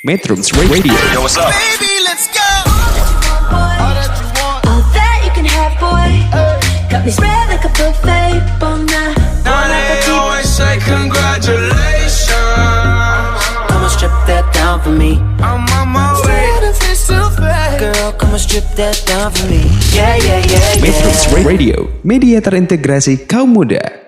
Metrums Radio. Yo, what's up? Baby, let's go. All that you want. All that you can have, boy. Got me spread like a buffet, bon night. Now they always say congratulations. Come on, strip that down for me. I'm on my way. Girl, come on, strip that down for me. Yeah, yeah, yeah, Metrums yeah. Radio, media terintegrasi kaum muda.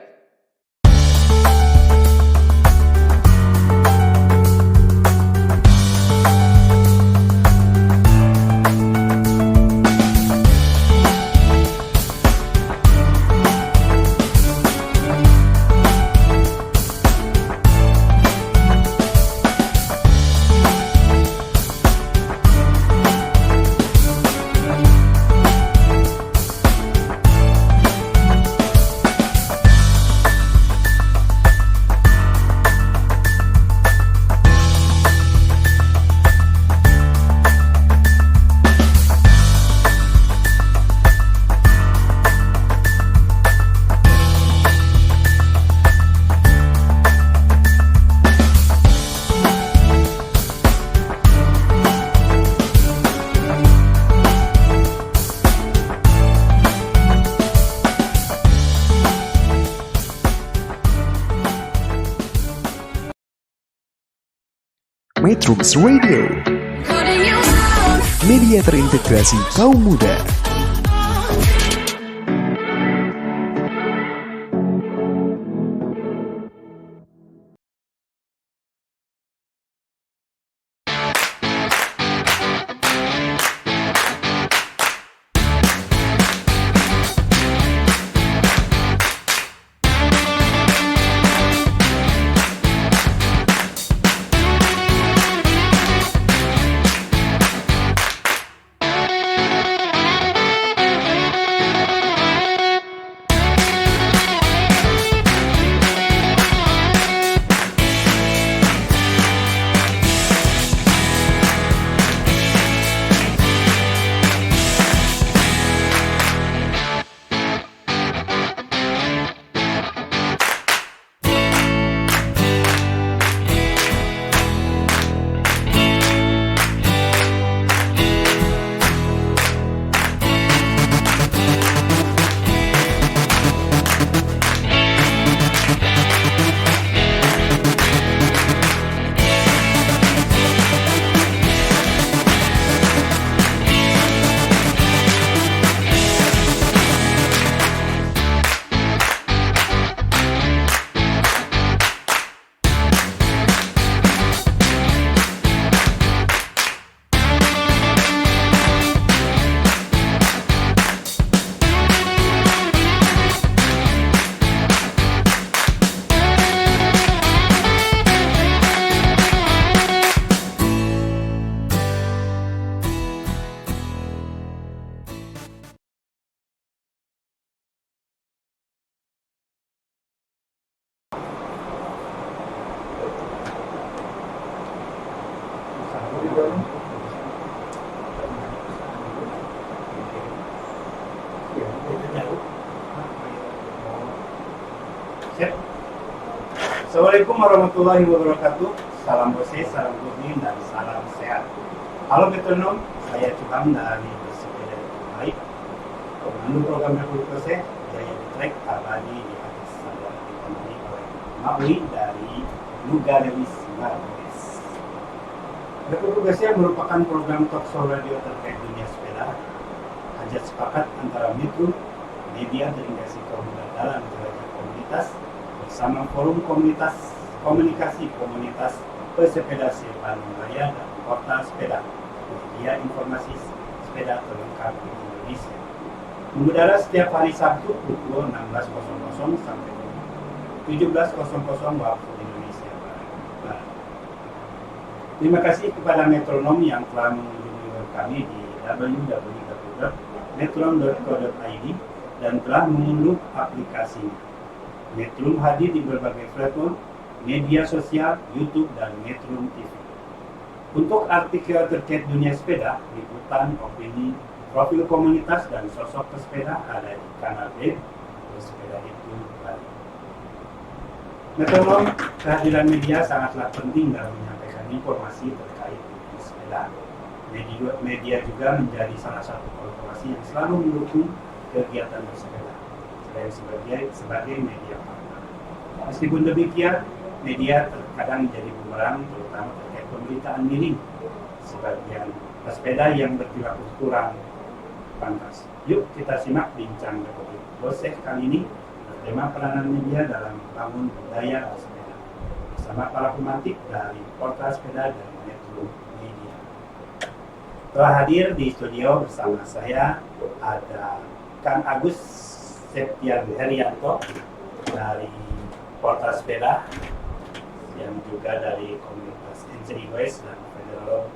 Metrums Radio, media terintegrasi kaum muda. Assalamualaikum warahmatullahi wabarakatuh. Salam bersih, salam gurih, dan salam sehat. Halo metronom, saya Cuham dari Bersepeda Baik. Pemandu program Republik Jaya Trek abadi di atas sadar ditemani oleh Maui dari Lugarelis Marquez. Republik merupakan program talkshow radio terkait dunia sepeda. Hajat sepakat antara Metro, media terintegrasi kaum muda dalam jelajah komunitas, bersama forum komunikasi komunitas pesepeda Bandung Raya dan portal sepeda, media informasi sepeda terlengkap di Indonesia. Mengudara setiap hari Sabtu pukul 16.00 sampai 17.00 waktu Indonesia Barat. Terima kasih kepada metronom yang telah mengunjungi web kami di www.metron.co.id dan telah mengunduh aplikasinya. Metrum hadir di berbagai platform, media sosial, YouTube, dan Metrum TV. Untuk artikel terkait dunia sepeda, liputan, opini, profil komunitas, dan sosok pesepeda ada di kanal web Bersepeda Itu Bali. Metronom, kehadiran media sangatlah penting dalam menyampaikan informasi terkait bersepeda. Media juga menjadi salah satu korporasi yang selalu mendukung kegiatan bersepeda sebagai media partner. Meskipun demikian, media terkadang menjadi bumerang, terutama terkait pemberitaan miring sebagian pesepeda yang berperilaku kurang pantas. Yuk kita simak bincang Republik Boseh kali ini bertema peranan media dalam membangun budaya bersepeda bersama para pemantik dari Portal Sepeda dan Metro Media. Telah hadir di studio bersama saya ada Kang Agus Septiadi Herianto dari Portal Sepeda yang juga dari komunitas NCI West dan Federal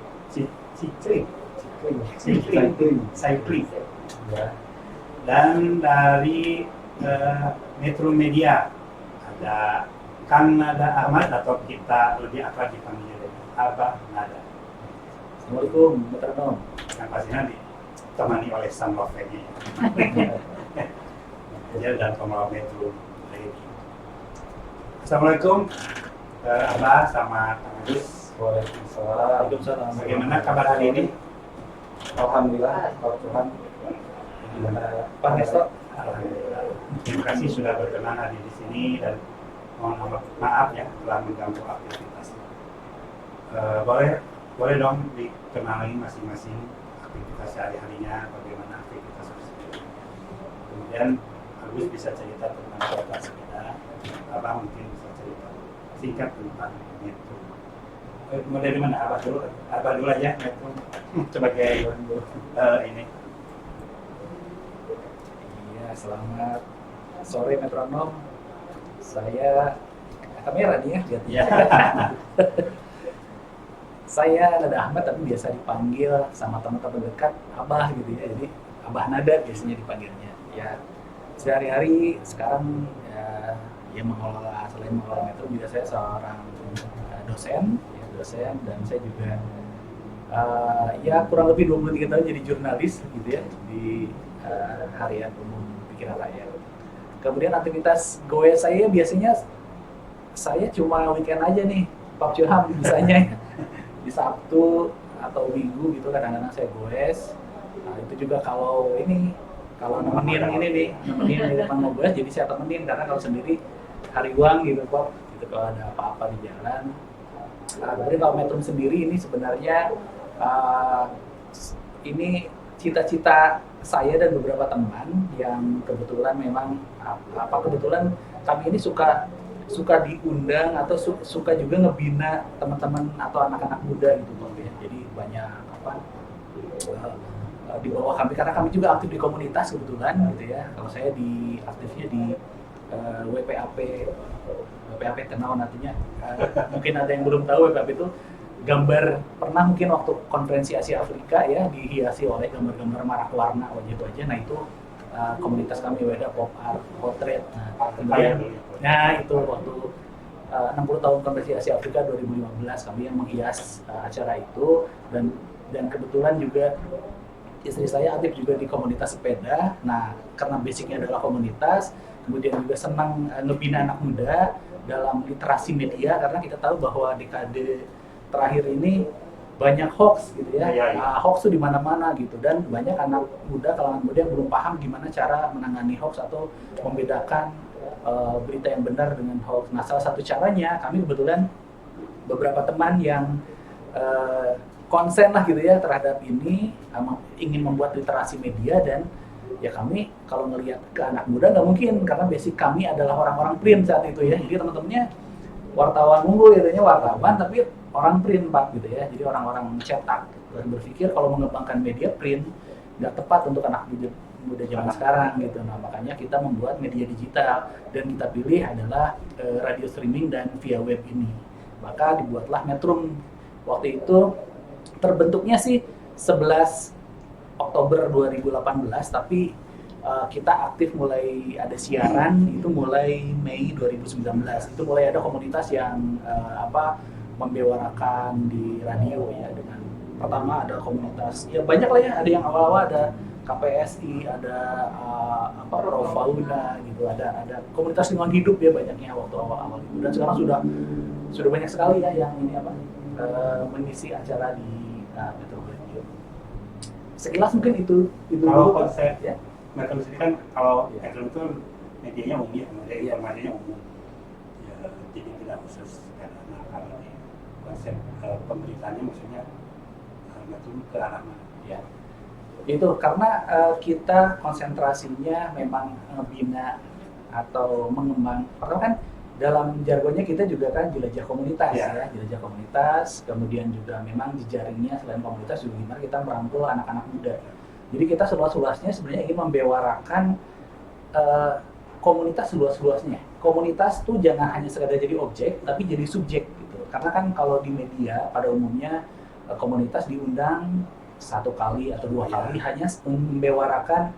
Cycling. Ya. Dan dari Metro Media ada Kang Nada Ahmad atau kita lebih akrab dipanggil Abah Nada. Assalamualaikum, metronom. Yang pastinya ditemani oleh sang Lovenya. Dia dan pembawa Metro Media. Assalamualaikum Abah sama Kang Agus. Waalaikumsalam. Bagaimana kabar hari ini? Alhamdulillah, kalau Tuhan. Gimana Pak Nesto? Alhamdulillah. Terima kasih sudah berkenan hadir di sini dan mohon maaf ya telah mengganggu aktivitas. Boleh dong dikenali masing-masing aktivitas sehari-harinya, bagaimana aktivitas tersebut. Kemudian Agus bisa cerita tentang Portal Sepeda, Abah mungkin bisa cerita singkat tentang Metro. Mau dari mana? Abah dulu aja Metro sebagai ini. Iya, selamat sore metronom. Saya kamera nih ya, lihat ya. Saya Nada Ahmad tapi biasa dipanggil sama teman-teman dekat Abah gitu ya. Jadi Abah Nada biasanya dipanggilnya. Ya sehari-hari sekarang ya mengelola, selain mengelola Metro juga saya seorang dosen dan saya juga ya kurang lebih 23 tahun jadi jurnalis gitu ya di harian umum Pikiran Rakyat. Kemudian aktivitas goes saya biasanya saya cuma weekend aja nih, Pak Curham misalnya di Sabtu atau Minggu gitu kadang-kadang saya goes. Nah, itu juga kalau nemenin ini nih, nemenin di depan mobil jadi saya temenin karena kalau sendiri hari uang gitu Pak, gitu kalau ada apa-apa di jalan. Nah, kemudian kalau Metro sendiri ini sebenarnya ini cita-cita saya dan beberapa teman yang kebetulan memang kebetulan kami ini suka diundang atau suka juga ngebina teman-teman atau anak-anak muda gitu Pak ya. Jadi banyak di bawah kami karena kami juga aktif di komunitas kebetulan gitu ya. Kalau saya aktifnya di WPAP Tenau nantinya mungkin ada yang belum tahu WPAP itu gambar pernah mungkin waktu konferensi Asia Afrika ya dihiasi oleh gambar-gambar marak warna wajah-wajah. Nah itu komunitas kami Weda Pop Art Portrait. Nah itu waktu 60 tahun konferensi Asia Afrika 2015 kami yang menghias acara itu dan kebetulan juga istri saya aktif juga di komunitas sepeda. Nah karena basicnya adalah komunitas, kemudian juga senang ngebina anak muda dalam literasi media karena kita tahu bahwa dekade terakhir ini banyak hoax gitu ya. Hoax tuh di mana-mana gitu dan banyak anak muda, kalangan muda yang belum paham gimana cara menangani hoax atau membedakan berita yang benar dengan hoax. Nah, salah satu caranya kami kebetulan beberapa teman yang konsen lah gitu ya terhadap ini, ingin membuat literasi media dan ya kami kalau ngelihat ke anak muda nggak mungkin karena basic kami adalah orang-orang print saat itu ya. Jadi teman-temannya wartawan unggul gitu ya, wartawan tapi orang print Pak gitu ya. Jadi orang-orang cetak dan berpikir kalau mengembangkan media print nggak tepat untuk anak muda zaman sekarang gitu. Nah makanya kita membuat media digital dan kita pilih adalah radio streaming dan via web ini. Maka dibuatlah Metro. Waktu itu terbentuknya sih 11 Oktober 2018 tapi kita aktif mulai ada siaran itu mulai Mei 2019. Itu mulai ada komunitas yang membewarakan di radio ya dengan pertama ada komunitas ya banyak lah ya, ada yang awal-awal ada KPSI, ada Rofauna gitu, ada komunitas lingkungan hidup ya banyaknya waktu awal-awal itu dan sekarang sudah banyak sekali ya yang ini mengisi acara di Metro Radio. Sekilas mungkin itu Kalau dulu, Pak. konsep Ya. Metro sendiri kan kalau Iya. Metro itu medianya umum ya, media Iya. informasinya umum. Ya, jadi tidak khusus karena kalau di konsep pemberitaannya maksudnya Metro ke arah mana? Ya. Itu karena kita konsentrasinya memang membina atau mengembang. Pertama kan dalam jargonnya kita juga kan jelajah komunitas Ya. ya, jelajah komunitas. Kemudian juga memang jejaringnya selain komunitas juga gimana kita merangkul anak-anak muda. Jadi kita seluas-luasnya sebenarnya ingin membewarakan komunitas seluas-luasnya. Komunitas tuh jangan hanya sekadar jadi objek, tapi jadi subjek gitu. Karena kan kalau di media pada umumnya komunitas diundang satu kali atau dua kali hanya membewarakan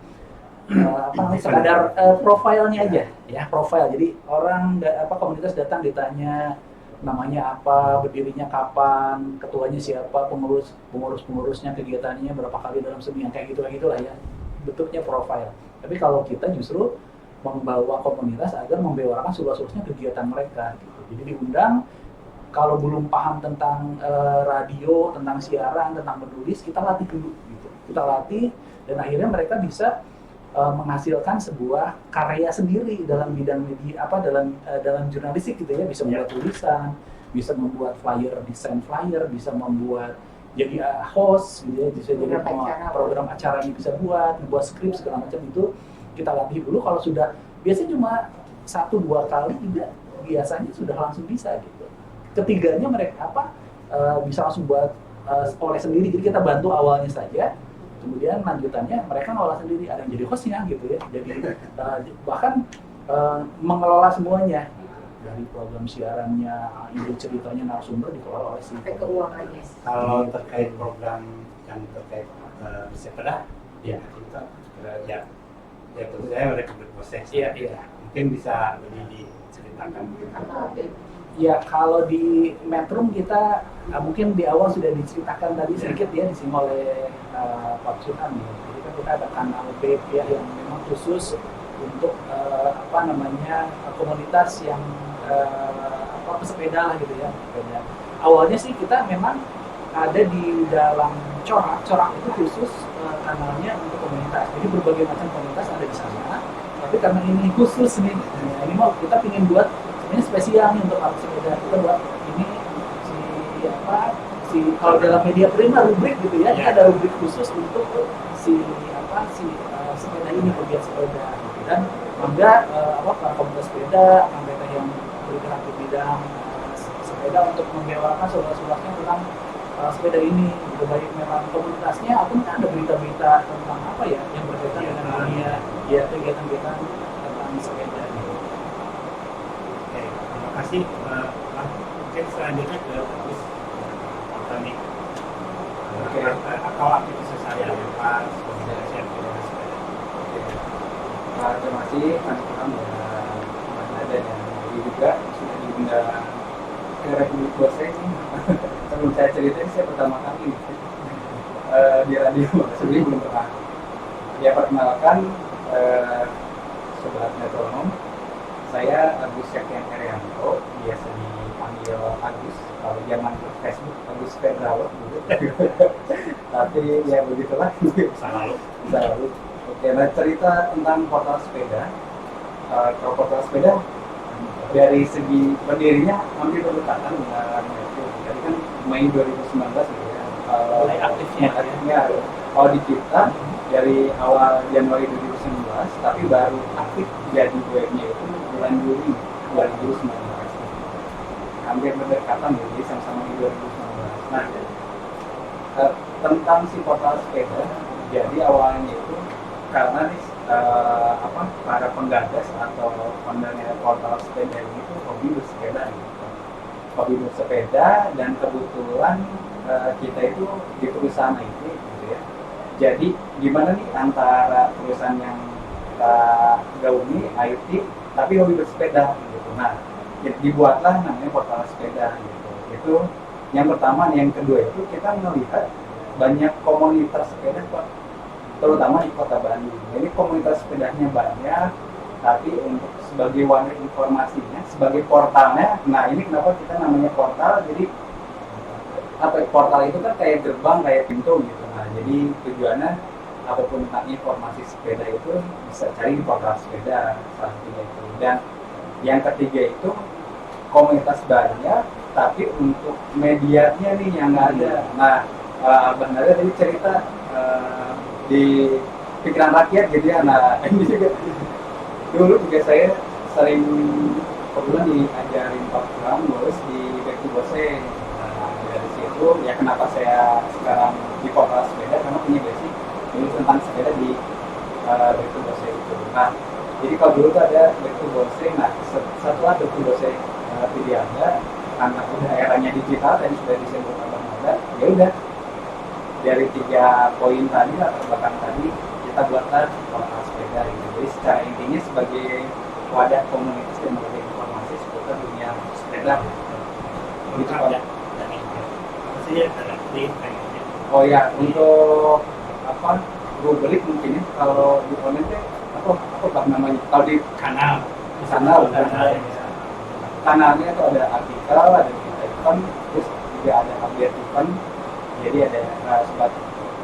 sekadar profilnya aja ya, profil. Jadi orang komunitas datang ditanya namanya apa, berdirinya kapan, ketuanya siapa, pengurusnya, kegiatannya berapa kali dalam seminggu, kayak gitulah ya, bentuknya profil. Tapi kalau kita justru membawa komunitas agar membewarakan seluas-luasnya kegiatan mereka gitu. Jadi diundang, kalau belum paham tentang radio, tentang siaran, tentang menulis, kita latih dulu gitu. Kita latih dan akhirnya mereka bisa menghasilkan sebuah karya sendiri dalam bidang media, dalam jurnalistik gitu ya, bisa membuat tulisan, bisa membuat flyer, desain flyer, bisa membuat jadi host gitu ya, bisa jadi program acara yang bisa buat skrip segala macam. Itu kita latih dulu. Kalau sudah biasanya cuma 1-2 kali juga biasanya sudah langsung bisa gitu. Ketiganya mereka bisa langsung buat oleh sendiri. Jadi kita bantu awalnya saja, kemudian lanjutannya mereka ngolah sendiri. Ada yang jadi hostnya gitu ya, jadi bahkan mengelola semuanya dari program siarannya, ide ceritanya, narasumber dikelola oleh si keuangannya. Kalau terkait program yang terkait sepeda, ya kita ya tentu saya oleh publik proses. Iya. Mungkin bisa lebih diceritakan. Ya kalau di Metrum kita mungkin di awal sudah diceritakan tadi sedikit ya, disinggung oleh Pak Sunan ya. Jadi kan kita ada kanal B ya yang memang khusus untuk komunitas yang pesepeda lah gitu ya, pesepeda. Awalnya sih kita memang ada di dalam corak itu khusus kanalnya untuk komunitas. Jadi berbagai macam komunitas ada di sana. Tapi karena ini khusus nih, ini mau kita ingin buat ini spesial nih untuk alat sepeda. Kita buat ini kalau dalam media print rubrik gitu ya, kita ada rubrik khusus untuk sepeda ini, pegiat sepeda. Dan bangga para komunitas sepeda, mereka yang bergerak di bidang sepeda untuk membewarakan seluas-luasnya tentang sepeda ini. Gitu, baik memang komunitasnya ataupun ada berita-berita tentang yang berkaitan dengan dunia ya, kegiatan-kegiatan tentang sepeda. Terima kasih. Mungkin selanjutnya ke Agus Tani. Atau aktivitas saya Pak sebagai sepeda. Terima kasih teman-teman dan ada yang juga sudah diundang ke Republik Bose ini. Sebelum saya ceritain, saya pertama kali di radio, sebelumnya belum pernah. Ya, perkenalkan Sobat Metronom, saya Agus Syakian Herianto, biasa dipanggil Agus. Kalau zaman Facebook Agus Fedrawat gitu. Tapi ya begitulah. Selalu. Oke, nah cerita tentang portal sepeda. Kalau portal sepeda dari segi berdirinya hampir berdekatan dengan Metro. Jadi kan Mei 2019 gitu ya. Mulai aktifnya. Kalau di kita dari awal Januari 2019, tapi baru aktif jadi webnya itu bulan Juli 2019. Hampir berdekatan jadi sama-sama di 2019. Nah, tentang si portal sepeda, jadi awalnya itu karena para penggagas atau pendengar portal sepeda ini tuh hobi bersepeda gitu. Hobi bersepeda, dan kebetulan kita itu di perusahaan IT gitu ya. Jadi gimana nih antara perusahaan yang kita gaungi IT tapi hobi bersepeda gitu. Nah, dibuatlah namanya portal sepeda gitu. Itu yang pertama. Yang kedua itu kita melihat banyak komunitas sepeda terutama di Kota Bandung. Jadi komunitas sepedanya banyak, tapi untuk sebagai wadah informasinya, sebagai portalnya, nah ini kenapa kita namanya portal. Jadi apa ya, portal itu kan kayak gerbang, kayak pintu gitu. Nah, jadi tujuannya apapun tentang informasi sepeda itu bisa cari di portal sepeda salah satunya itu. Dan yang ketiga itu komunitas banyak, tapi untuk medianya nih yang nggak ada. Nah, Bang Nada tadi cerita di pikiran rakyat gitu ya. Nah, ini juga dulu juga saya sering kebetulan diajarin program lulus di Back to Bose. Nah, dari situ ya kenapa saya sekarang di portal sepeda, karena punya basic dulu tentang sepeda di Back to Bose itu. Nah, jadi kalau dulu tuh ada Back to Bose, nah setelah Back to Bose tidak ada, karena udah eranya digital tadi sudah disebut Abang Nada, ya udah dari 3 poin tadi latar belakang tadi kita buatlah portal sepeda gitu. Jadi secara intinya sebagai wadah komunitas dan berbagi informasi seputar dunia sepeda. Untuk ya, dan ini apa sih ya dari pengennya. Oh ya, untuk apa rubrik mungkin ya, kalau di online teh apa bang namanya? Kalau di Kanal kanal, ya. kanalnya itu ada artikel, ada berita event, terus juga ada update event. Jadi ada sobat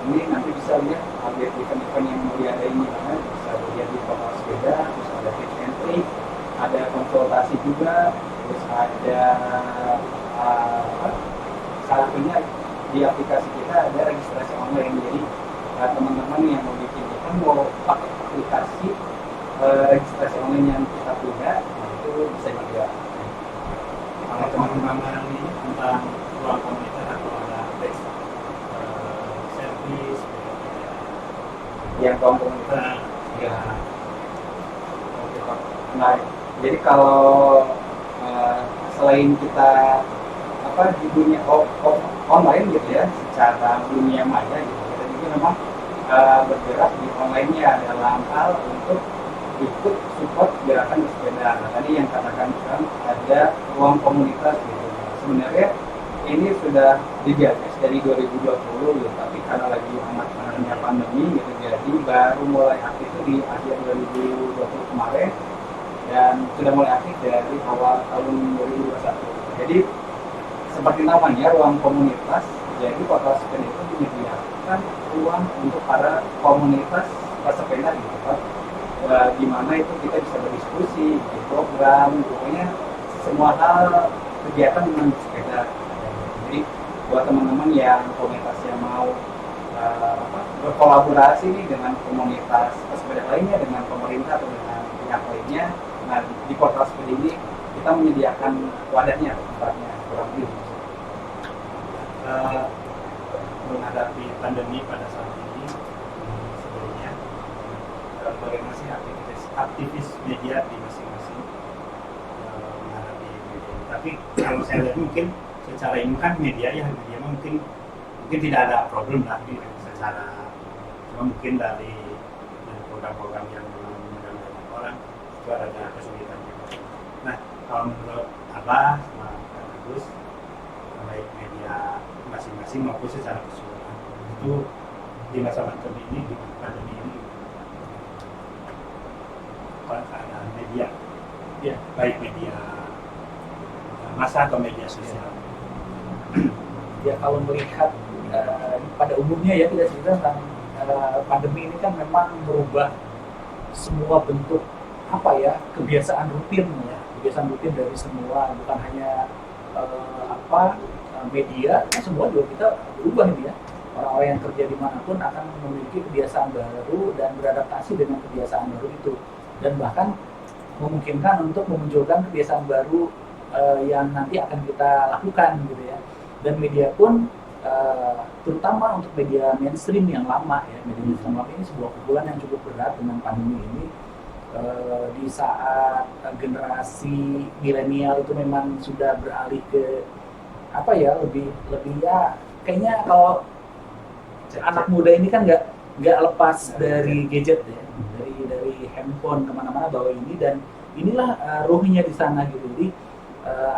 ini nanti bisa lihat update event-event yang mau diadain di mana, bisa lihat di portal sepeda, terus ada tips and trick, ada konsultasi juga, terus ada salah satunya di aplikasi kita ada registrasi online. Jadi teman-teman yang mau bikin event mau pakai aplikasi registrasi online yang kita punya, nah itu bisa juga. Kalau teman-teman ini tentang ruang komunitas atau ada best service Yang ruang komunitas. ya Oke, Pak. Nah, jadi kalau selain kita di dunia online gitu ya, secara dunia maya gitu, kita juga memang bergerak di online-nya dalam hal untuk ikut support gerakan bersepeda. Nah, tadi yang katakan kan ada ruang komunitas gitu. Sebenarnya ini sudah digagas dari 2020 gitu, tapi karena lagi amat-amatnya pandemi gitu, jadi baru mulai aktif itu di akhir 2020 kemarin dan sudah mulai aktif dari awal tahun 2021. Jadi seperti namanya ruang komunitas, jadi portal sepeda itu menyediakan ruang untuk para komunitas pesepeda gitu kan. Di mana itu kita bisa berdiskusi, bikin program, pokoknya semua hal kegiatan dengan sepeda. Jadi buat teman-teman yang komunitas yang mau berkolaborasi nih dengan komunitas pesepeda lainnya, dengan pemerintah atau dengan pihak lainnya, nah di portal sepeda ini kita menyediakan wadahnya, tempatnya kurang lebih. Menghadapi pandemi pada saat ini sebenarnya bagaimana sih aktivis media di masing-masing menghadapi media. Tapi kalau saya lihat mungkin secara ini kan media mungkin tidak ada problem lah secara, cuma mungkin dari program-program yang mengundang banyak orang itu ada kesulitan juga. Nah, kalau menurut Abah sama Kak Agus, baik media masing-masing maupun secara keseluruhan itu di masa pandemi ini keadaan media, ya baik media massa atau media sosial. Ya kalau melihat pada umumnya ya, tidak cerita tentang pandemi ini kan memang merubah semua bentuk kebiasaan rutin dari semua, bukan hanya media, semua juga kita berubah ini ya. Orang-orang yang kerja dimanapun akan memiliki kebiasaan baru dan beradaptasi dengan kebiasaan baru itu, dan bahkan memungkinkan untuk memunculkan kebiasaan baru yang nanti akan kita lakukan gitu ya. Dan media pun terutama untuk media mainstream yang lama ya, media mainstream lama ini sebuah pukulan yang cukup berat dengan pandemi ini. Di saat generasi milenial itu memang sudah beralih ke lebih ya, kayaknya kalau anak muda ini kan nggak lepas dari gadget ya, dari handphone kemana-mana bawa ini, dan inilah ruhnya di sana gitu. Jadi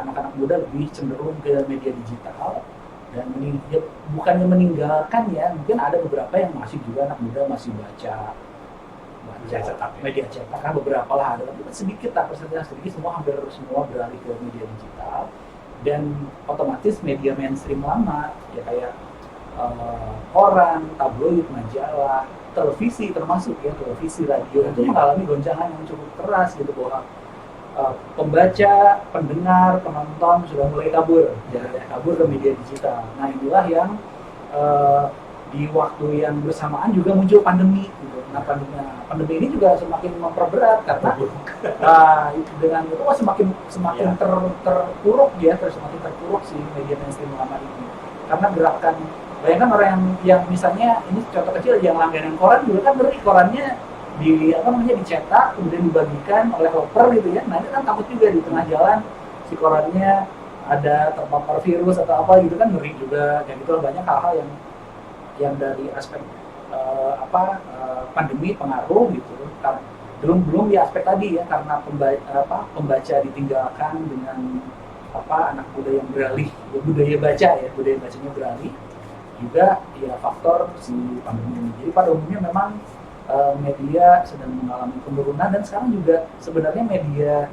anak-anak muda lebih cenderung ke media digital dan bukannya meninggalkan ya, mungkin ada beberapa yang masih juga anak muda masih baca media cetak kan, beberapa lah ada, tapi sedikit lah, persentase sedikit, hampir semua beralih ke media digital. dan otomatis media mainstream lama ya kayak koran, tabloid, majalah, televisi termasuk ya, televisi, radio itu mengalami goncangan yang cukup keras gitu bahwa pembaca, pendengar, penonton sudah mulai kabur ke media digital. Nah inilah yang di waktu yang bersamaan juga muncul pandemi gitu. Nah pandemi ini juga semakin memperberat karena dengan itu semakin terpuruk ya, semakin terpuruk si media mainstream lama ini. Karena gerakan, bayangkan orang yang misalnya ini contoh kecil yang langganan koran juga kan ngeri, korannya dicetak kemudian dibagikan oleh loper gitu ya. Nah ini kan takut juga di tengah jalan si korannya ada terpapar virus atau apa gitu kan, ngeri juga. Dan itu banyak hal-hal yang dari aspek pandemi pengaruh gitu. Belum di aspek tadi ya, karena pembaca ditinggalkan dengan anak muda yang beralih budaya bacanya beralih, juga ya faktor si pandemi ini. Jadi pada umumnya memang media sedang mengalami penurunan, dan sekarang juga sebenarnya media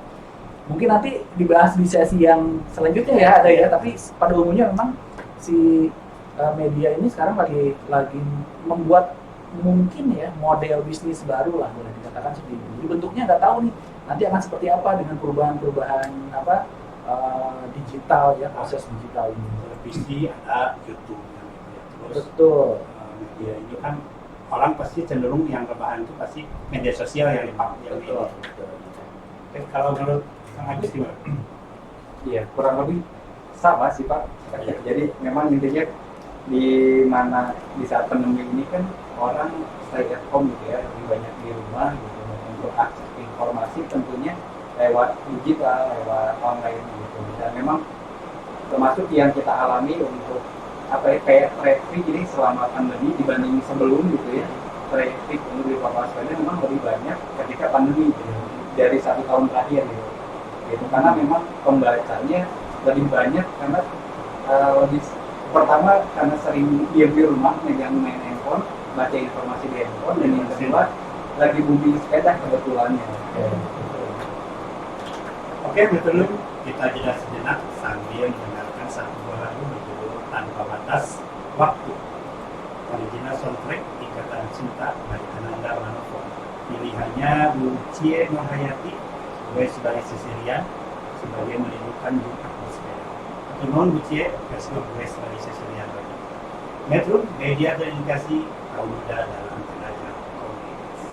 mungkin nanti dibahas di sesi yang selanjutnya ya ada ya, tapi pada umumnya memang si media ini sekarang lagi membuat mungkin ya model bisnis baru lah, boleh dikatakan seperti itu. Jadi bentuknya nggak tahu nih nanti akan seperti apa dengan perubahan digital ya, proses digital ini. Televisi ada YouTube terus. Betul. Media ini kan orang pasti cenderung yang rebahan itu pasti media sosial yang dipakai. Betul. Oke, kalau menurut Kang Agus gimana? Iya, kurang lebih sama sih Pak. Jadi memang intinya di saat pandemi ini kan orang stay at home gitu ya, lebih banyak di rumah gitu, untuk akses informasi tentunya lewat digital, lewat online gitu. Dan memang termasuk yang kita alami untuk kayak traffic ini selama pandemi dibanding sebelum gitu ya, traffic untuk di kota sepeda memang lebih banyak ketika pandemi gitu, dari 1 tahun terakhir gitu. Karena memang pembacanya lebih banyak karena lebih pertama karena sering diam di rumah main handphone, baca informasi di handphone, dan yang kedua lagi booming sepeda kebetulannya. Oke, betul. Kita jeda sejenak sambil mendengarkan satu buah lagu berjudul Tanpa Batas Waktu. Original soundtrack Ikatan Cinta by Ananda Manopo. Pilihannya Bucie Nurhayati sebagai Sicilian sebagai menimbulkan jumlah bersepeda. Atau non Bucie Facebook sebagai Sicilian. Metro Media Komunikasi kaum muda dalam tenaga komunikasi.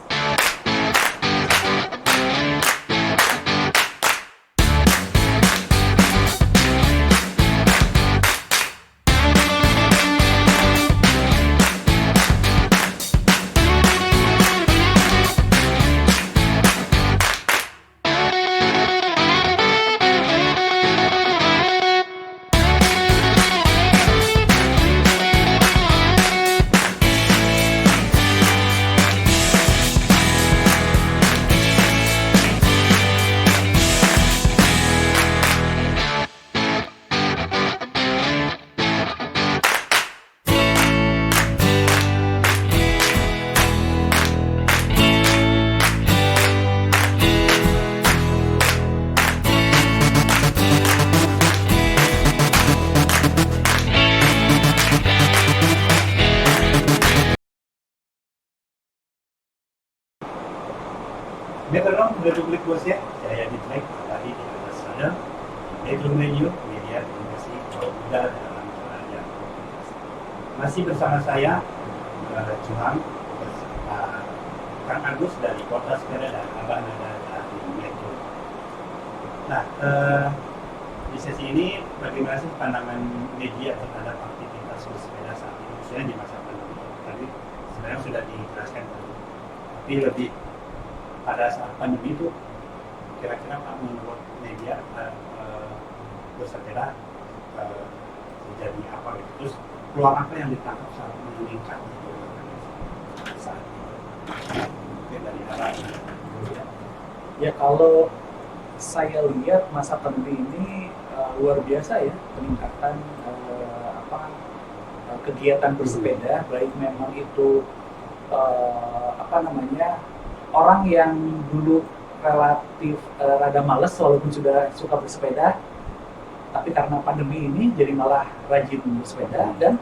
Metronom Republik Bosnia, saya Ditlek, tadi di atas sana. Metro Media Komunikasi kaum muda dalam tenaga komunikasi. Masih bersama saya, Juhang, beserta Kang Agus dari Kota Sepeda dan Abah Nada dari Metro. Nah, di sesi ini bagaimana sih pandangan media terhadap aktivitas bersepeda saat ini, khususnya di masa pandemi? Tadi sebenarnya sudah dijelaskan, tapi lebih pada saat pandemi itu kira-kira Pak menurut media bersepeda menjadi apa gitu, terus peluang apa yang ditangkap saat meningkat gitu saat ini dari arah ya? Kalau saya lihat masa pandemi ini luar biasa ya peningkatan kegiatan bersepeda, baik memang itu orang yang dulu relatif rada males walaupun sudah suka bersepeda, tapi tapi karena pandemi ini jadi malah rajin bersepeda dan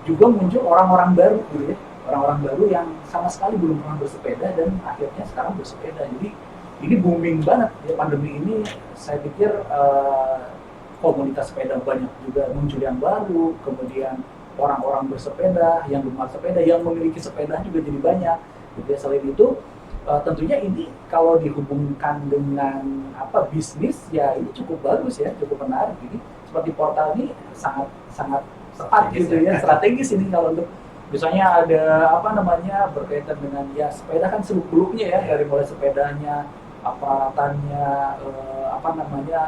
juga muncul orang-orang baru gitu ya, orang-orang baru yang sama sekali belum pernah bersepeda dan akhirnya sekarang bersepeda. Jadi ini booming banget ya pandemi ini. Saya pikir komunitas sepeda banyak juga muncul yang baru, kemudian orang-orang bersepeda yang gemar sepeda, yang memiliki sepeda juga jadi banyak. Gitu ya. Selain itu tentunya ini kalau dihubungkan dengan bisnis ya ini cukup bagus ya, cukup menarik. Jadi seperti portal ini sangat tepat gitu ya, strategis ini kalau untuk misalnya ada berkaitan dengan ya sepeda kan seluk-beluknya ya, dari mulai sepedanya, aparatannya,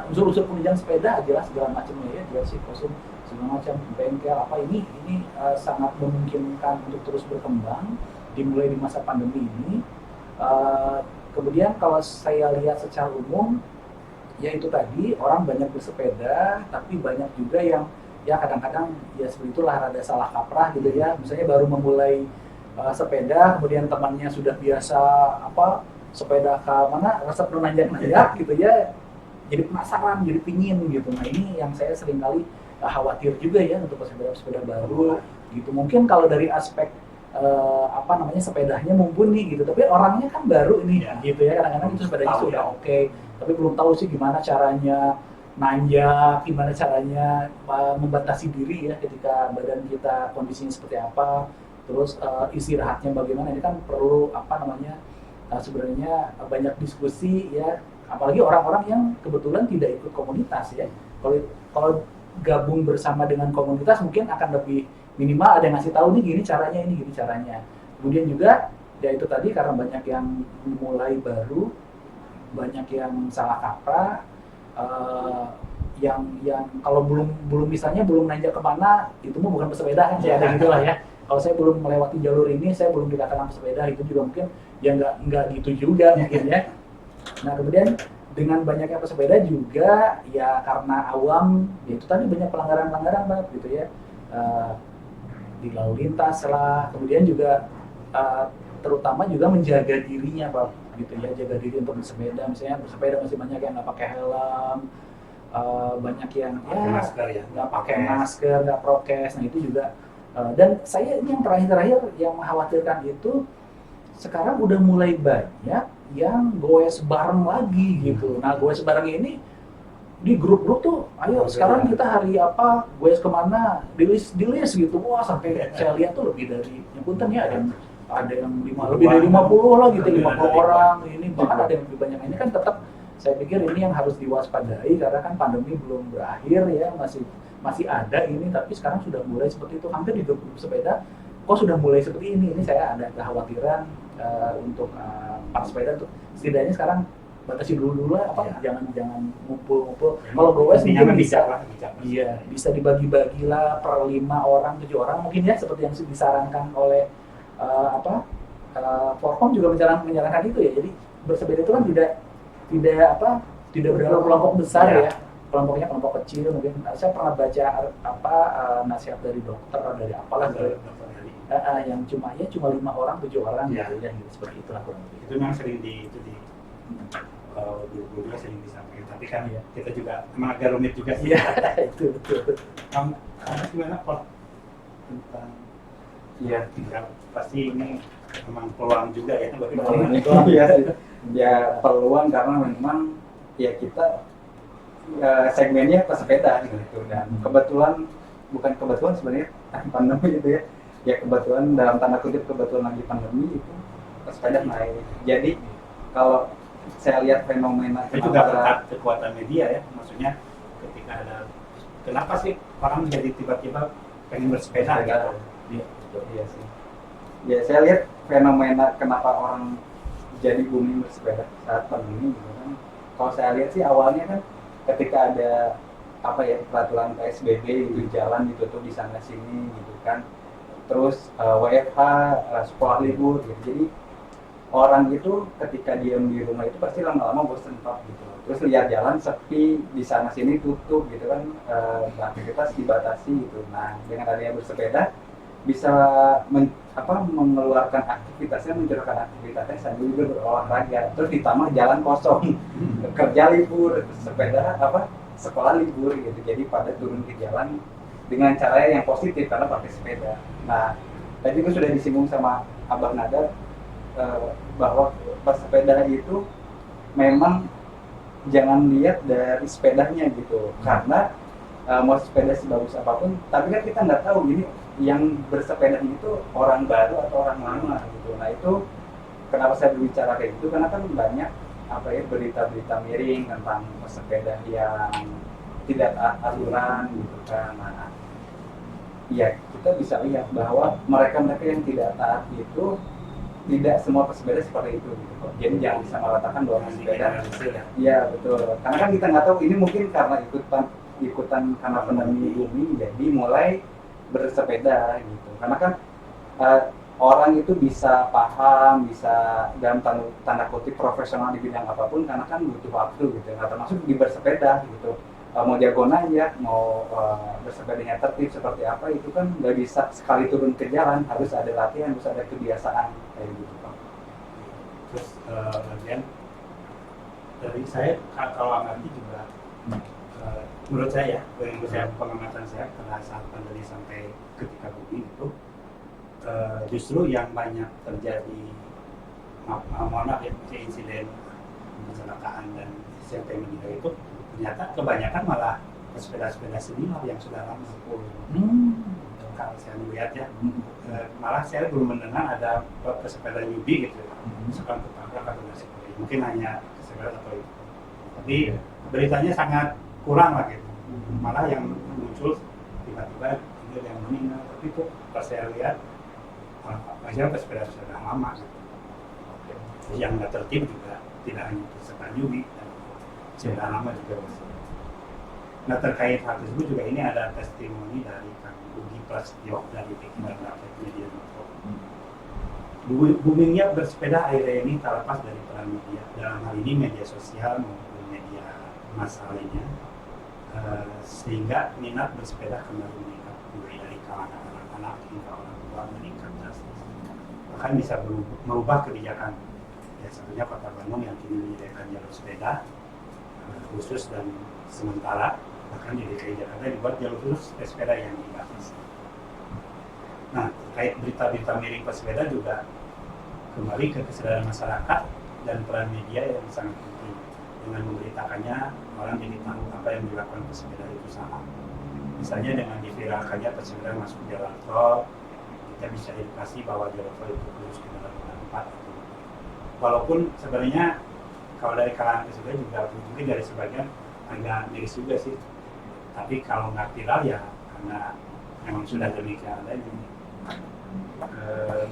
unsur-unsur penunjang sepeda jelas segala macamnya ya, jersey, kostum, segala macam, bengkel ini sangat memungkinkan untuk terus berkembang dimulai di masa pandemi ini. Kemudian kalau saya lihat secara umum ya itu tadi orang banyak bersepeda tapi banyak juga yang ya kadang-kadang ya seperti itulah rada salah kaprah gitu ya, misalnya baru memulai sepeda kemudian temannya sudah biasa sepeda ke mana resep nanjak-nanjak gitu ya, jadi penasaran, jadi pingin gitu. Nah ini yang saya sering kali khawatir juga ya untuk sepeda baru gitu. Mungkin kalau dari aspek sepedanya mumpuni gitu, tapi orangnya kan baru ini gitu ya, kadang-kadang itu sepedanya sudah oke, tapi belum tahu sih gimana caranya nanjak, gimana caranya membatasi diri ya ketika badan kita kondisinya seperti apa, terus istirahatnya bagaimana. Ini kan perlu sebenarnya banyak diskusi ya, apalagi orang-orang yang kebetulan tidak ikut komunitas ya. Kalau gabung bersama dengan komunitas mungkin akan lebih minimal ada yang ngasih tahu nih gini caranya. Kemudian juga ya itu tadi karena banyak yang mulai baru, banyak yang salah kaprah, yang kalau belum misalnya belum nanjak kemana itu mah bukan pesepeda kan, saya ada gitulah ya. Kalau saya belum melewati jalur ini, saya belum dikatakan pesepeda, itu juga mungkin ya nggak gitu juga mungkin ya. Nah kemudian dengan banyaknya pesepeda juga ya karena awam, ya itu tadi banyak pelanggaran banget gitu ya, di lalu lintas lah, kemudian juga terutama juga menjaga dirinya Pak gitu ya, jaga diri untuk bersepeda. Misalnya bersepeda masih banyak yang nggak pakai helm, banyak yang nggak pakai masker, nggak prokes. Nah itu juga dan saya ini yang terakhir yang mengkhawatirkan itu sekarang udah mulai banyak yang goes bareng lagi gitu. Nah goes bareng ini di grup-grup tuh, ayo sekarang kita hari apa, goes kemana, di list gitu. Wah sampai saya lihat tuh lebih dari, yang punten ya ada yang lebih dari 50 lah gitu, 50 orang ini, bahkan ada yang lebih banyak. Ini kan tetap saya pikir ini yang harus diwaspadai karena kan pandemi belum berakhir ya, masih ada ini, tapi sekarang sudah mulai seperti itu. Hampir di grup sepeda kok sudah mulai seperti ini saya ada kekhawatiran untuk para sepeda tuh setidaknya sekarang batasi dulu jangan ngumpul. Kalau goes mungkin bisa dibagi-bagi lah per 5 orang, 7 orang mungkin ya, seperti yang disarankan oleh Forkom juga menyarankan itu ya. Jadi bersepeda itu kan tidak berdalam kelompok besar ya. Kelompoknya kelompok kecil mungkin. Saya pernah baca nasihat dari dokter, dari apalah yang cuma 5 orang, 7 orang gitu ya, gitu, seperti itulah kurang lebih. Itu memang sering di juga sering disampaikan, tapi kan kita juga emang agak rumit juga sih. Iya, itu betul. Gimana Pak tentang pasti ini memang peluang juga ya bagi ya peluang karena memang ya kita segmennya pesepeda gitu, dan bukan kebetulan sebenarnya pandemi itu ya kebetulan dalam tanda kutip kebetulan lagi pandemi itu pesepeda naik. Jadi kalau saya lihat fenomena itu juga berkat kekuatan media ya, maksudnya ketika ada kenapa sih orang menjadi tiba-tiba pengen bersepeda gitu. Iya sih. Ya saya lihat fenomena kenapa orang jadi booming bersepeda saat pandemi gitu kan. Kalau saya lihat sih awalnya kan ketika ada peraturan PSBB gitu, jalan ditutup di sana sini gitu kan. Terus WFH, sekolah libur gitu. Jadi orang itu ketika diam di rumah itu pasti lama-lama bosen gitu. Terus lihat jalan sepi, di sana sini tutup gitu kan, aktivitas dibatasi gitu. Nah dengan adanya bersepeda bisa mengeluarkan aktivitasnya, mencurahkan aktivitasnya sambil juga berolahraga. Terus ditambah jalan kosong, kerja libur, sepeda sekolah libur gitu, jadi pada turun ke jalan dengan cara yang positif karena pakai sepeda. Nah, tadi juga sudah disinggung sama Abah Nadar bahwa bersepeda itu memang jangan lihat dari sepedanya gitu, karena mau sepeda sebagus apapun, tapi kan kita nggak tahu ini yang bersepeda itu orang baru atau orang lama gitu. Nah itu kenapa saya berbicara kayak gitu, karena kan banyak berita-berita miring tentang pesepeda yang tidak taat aturan gitu kan. Nah, ya kita bisa lihat bahwa mereka yang tidak taat itu tidak semua pesepeda seperti itu gitu. Jadi jangan bisa mengatakan bahwa pesepeda ya betul, karena kan kita nggak tahu ini mungkin karena ikutan karena pandemi bumi jadi mulai bersepeda gitu. Karena kan orang itu bisa paham, bisa dalam tanda kutip profesional di bidang apapun karena kan butuh waktu gitu. Nah, termasuk di bersepeda gitu. Mau diagonal ya, mau bersepedanya tertib seperti apa itu kan nggak bisa sekali turun ke jalan, harus ada latihan, harus ada kebiasaan kayak gitu Pak. Terus bagian dari saya kalau amati juga menurut saya, pengamatan saya pada saat pandemi sampai ketika bumi itu justru yang banyak terjadi mohon maaf ya, insiden kecelakaan dan siapa yang meninggal itu ternyata kebanyakan malah sepeda-sepeda senior yang sudah lama. Kalau saya lihat ya, malah saya belum mendengar ada pesepeda newbie gitu, misalkan ketabrak atau seperti itu. Mungkin hanya pesepeda atau itu, tapi beritanya sangat kurang lah gitu. Malah yang muncul tiba-tiba ini yang meninggal, tapi itu pas saya lihat maksudnya pesepeda-sepeda lama gitu. Yang nggak tertib juga tidak hanya pesepeda newbie, sepeda lama juga masih. Nah terkait hal tersebut juga ini ada testimoni dari Kang Ugi Prasetyo dari Pikiran Rakyat Media Network. Boomingnya bersepeda akhirnya ini tak lepas dari peran media, dalam hal ini media sosial maupun media massa lainnya, sehingga minat bersepeda kembali meningkat, mulai dari kalangan anak-anak hingga orang tua meningkat drastis. Bahkan bisa merubah kebijakan. Ya, sebenarnya Kota Bandung yang kini menyediakan jalur sepeda khusus dan sementara, bahkan di DKI Jakarta dibuat jalur khusus sepeda yang dibatasi. Nah, terkait berita-berita miring pesepeda juga kembali ke kesadaran masyarakat dan peran media yang sangat penting. Dengan memberitakannya, orang jadi tahu apa yang dilakukan pesepeda itu salah. Misalnya dengan diviralkannya pesepeda masuk jalan tol, kita bisa edukasi bahwa jalan tol itu khusus kendaraan roda 4. Walaupun sebenarnya kalau dari kalangan pesepeda juga mungkin dari sebagian agak miris juga sih. Tapi kalau nggak viral ya karena memang sudah demikian adanya.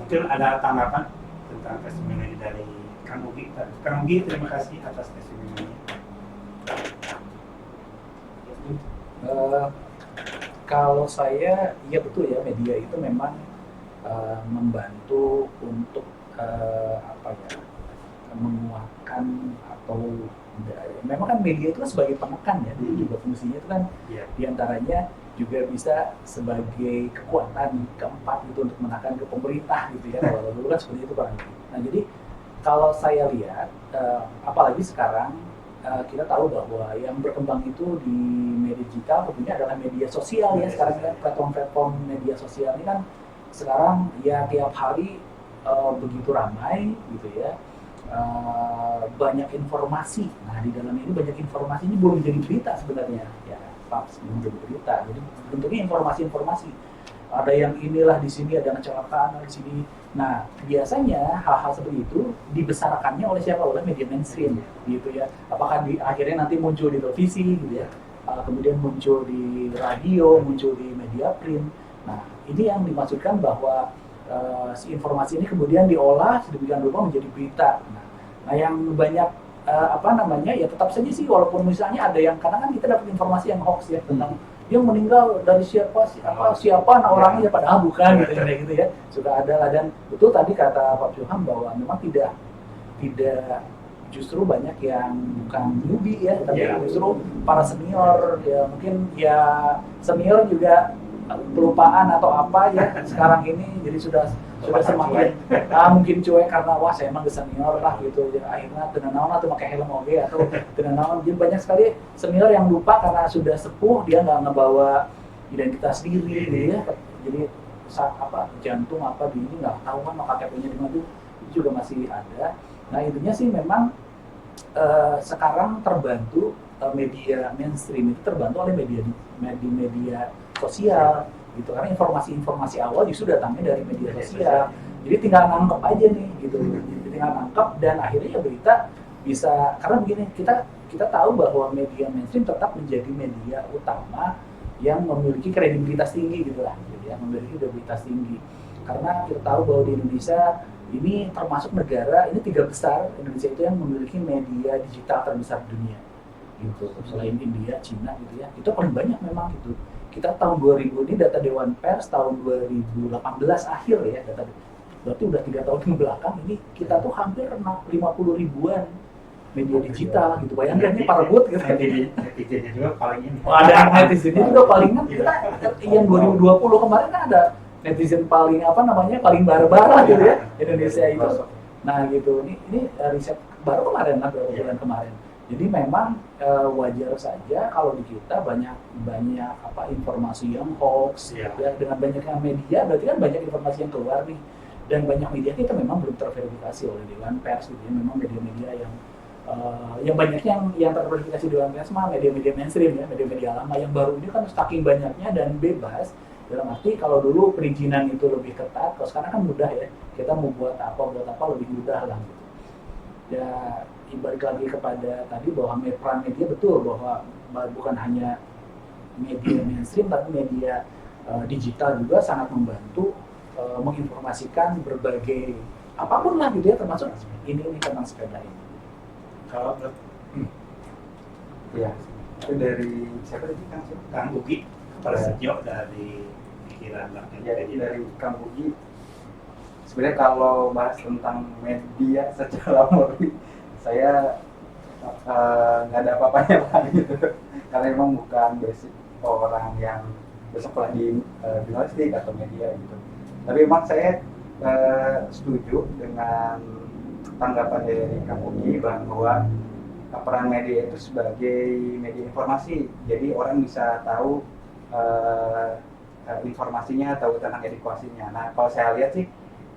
Mungkin ada tanggapan tentang testimoni dari Kang Ugi. Kang Ugi, terima kasih atas testimoninya. Kalau saya, iya betul ya, media itu memang membantu untuk menguatkan atau memang kan media itu kan sebagai penekan ya, jadi juga fungsinya itu kan diantaranya juga bisa sebagai kekuatan keempat itu untuk menekan ke pemerintah gitu ya. Kalau dulu kan seperti itu Pak. Nah jadi kalau saya lihat, apalagi sekarang kita tahu bahwa yang berkembang itu di media digital tentunya adalah media sosial ya. Sekarang kan platform-platform media sosial ini kan sekarang ya tiap hari begitu ramai gitu ya. Banyak informasi. Nah di dalam ini banyak informasi ini belum jadi berita sebenarnya ya, Pak, belum jadi berita. Jadi bentuknya informasi-informasi. Ada yang inilah di sini, ada kecelakaan di sini. Nah biasanya hal-hal seperti itu dibesarkannya oleh siapa? Oleh media mainstream gitu ya. Apakah akhirnya nanti muncul di televisi gitu ya, kemudian muncul di radio, muncul di media print. Nah ini yang dimaksudkan bahwa si informasi ini kemudian diolah sedemikian rupa menjadi berita. Nah yang banyak ya tetap saja sih, walaupun misalnya ada yang kadang kan kita dapat informasi yang hoax ya tentang dia meninggal dari siapa nah orangnya padahal bukan gitu ya, sudah ada lah. Dan betul tadi kata Pak Johan bahwa memang tidak justru banyak yang bukan newbie ya, tapi justru para senior ya, mungkin ya senior juga kelupaan atau apa ya sekarang ini, jadi sudah semakin mungkin cuek karena wah saya emang senior lah gitu, jadi akhirnya tidak naon atau pakai helm oge atau tidak naon. Jadi banyak sekali senior yang lupa karena sudah sepuh, dia nggak ngebawa identitas diri gitu ya, jadi jantung apa di ini nggak tahu kan KTP-nya di mana, itu juga masih ada. Nah intinya sih memang sekarang terbantu media mainstream itu terbantu oleh media sosial gitu, karena informasi awal justru datangnya dari media sosial. Jadi tinggal nangkep aja nih gitu, jadi tinggal nangkep dan akhirnya ya berita bisa, karena begini, kita tahu bahwa media mainstream tetap menjadi media utama yang memiliki kredibilitas tinggi gitu lah, gitu ya, memiliki kredibilitas tinggi. Karena kita tahu bahwa di Indonesia ini termasuk negara, ini 3 besar Indonesia itu yang memiliki media digital terbesar di dunia gitu, selain India, Cina gitu ya, itu paling banyak memang gitu. Kita tahun 2000 ini data Dewan Pers tahun 2018 akhir ya, data berarti udah 3 tahun ke belakang ini kita tuh hampir 50 ribuan media digital gitu. Bayangkan ini Parebut gitu. Netizennya juga paling ini. Ada netizennya juga paling kan, kita yang 2020 kemarin kan ada netizen paling paling bara-bara gitu ya Indonesia itu. Nah gitu, ini riset baru kemarin lah, beberapa bulan kemarin. Jadi memang wajar saja kalau di kita banyak informasi yang hoax ya, dengan banyaknya media berarti kan banyak informasi yang keluar nih, dan banyak media kita memang belum terverifikasi oleh Dewan Pers gitu ya. Memang media-media yang banyak yang terverifikasi Dewan Pers mah media-media mainstream ya, media-media lama. Yang baru ini kan saking banyaknya dan bebas, dalam arti kalau dulu perizinan itu lebih ketat, kalau sekarang kan mudah ya, kita mau buat apa lebih mudah lah gitu. Ya balik lagi kepada tadi bahwa peran media betul, bahwa bukan hanya media mainstream tapi media digital juga sangat membantu menginformasikan berbagai apapun lah gitu ya, termasuk ini tentang sepeda ini. Kalau ya itu dari siapa tadi Kang Ugi Prasetyo dari pikiran ya, dari Kang Ugi. Sebenarnya kalau bahas tentang media secara murni, saya nggak ada apa-apanya lah gitu, karena memang bukan basic orang yang bersekolah di jurnalistik atau media gitu. Tapi memang saya setuju dengan tanggapan dari Kang Ugi bahwa peran media itu sebagai media informasi, jadi orang bisa tahu informasinya, tahu tentang edukasinya. Nah kalau saya lihat sih,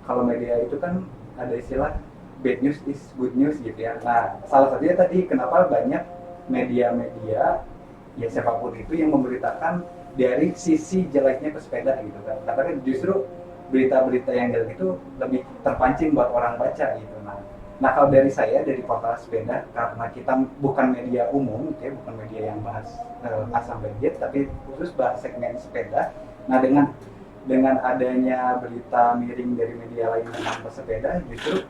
kalau media itu kan ada istilah bad news is good news gitu ya. Nah, salah satunya tadi kenapa banyak media-media ya siapapun itu yang memberitakan dari sisi jeleknya pesepeda gitu kan. Karena justru berita-berita yang jelek itu lebih terpancing buat orang baca gitu. Nah kalau dari saya, dari portal sepeda, karena kita bukan media umum gitu ya, bukan media yang bahas asam budget, tapi khusus bahas segmen sepeda. Nah dengan adanya berita miring dari media lain tentang pesepeda, justru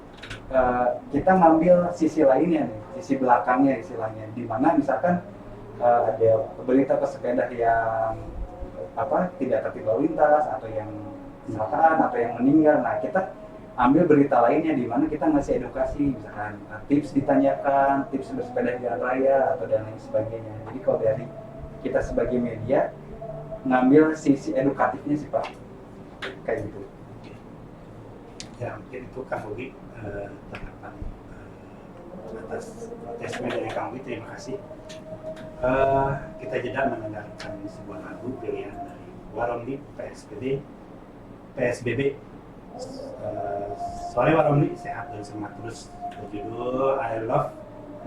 kita ngambil sisi lainnya nih, sisi belakangnya istilahnya, di mana misalkan ada berita pesepeda yang tidak tertib lalu lintas atau yang kecelakaan atau yang meninggal. Nah kita ambil berita lainnya di mana kita ngasih edukasi, misalkan tips ditanyakan, tips bersepeda di jalan raya atau dan lain sebagainya. Jadi kalau dari kita sebagai media ngambil sisi edukatifnya sih Pak, kayak gitu. Ya mungkin itu Kang Ugi tanggapan atas protesnya dari Kang Ugi, terima kasih. Kita jeda mendengarkan sebuah lagu pilihan dari Waromli PSBB. Sore Waromli, sehat dan semangat terus, berjudul I Love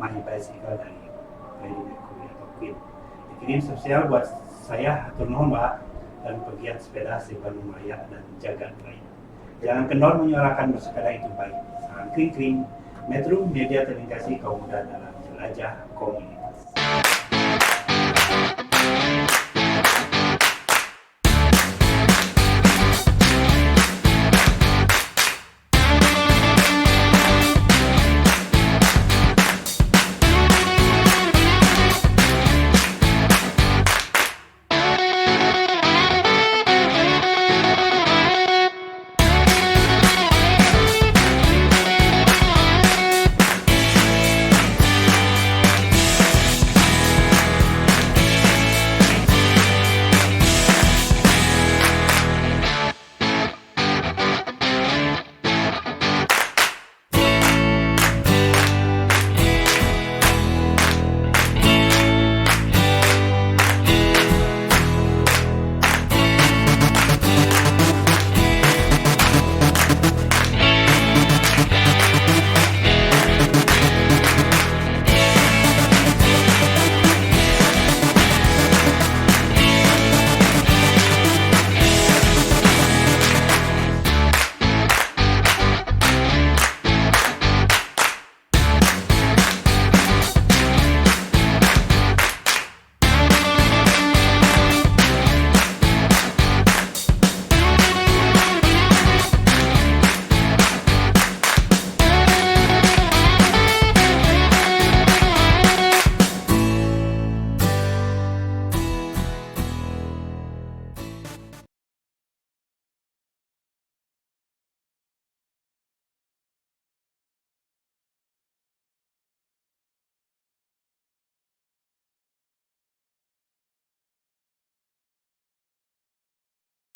My Bicycle dari Freddie Mercury atau Queen. Dikirim spesial buat saya, hatur nuhun Mbak, dan pegiat sepeda si Bandung Raya dan jagat raya. Jangan kendor menyuarakan bersepeda itu baik. Salam kring-kring, Metro Media Terintegrasi Kaum Muda dalam Jelajah Komunitas.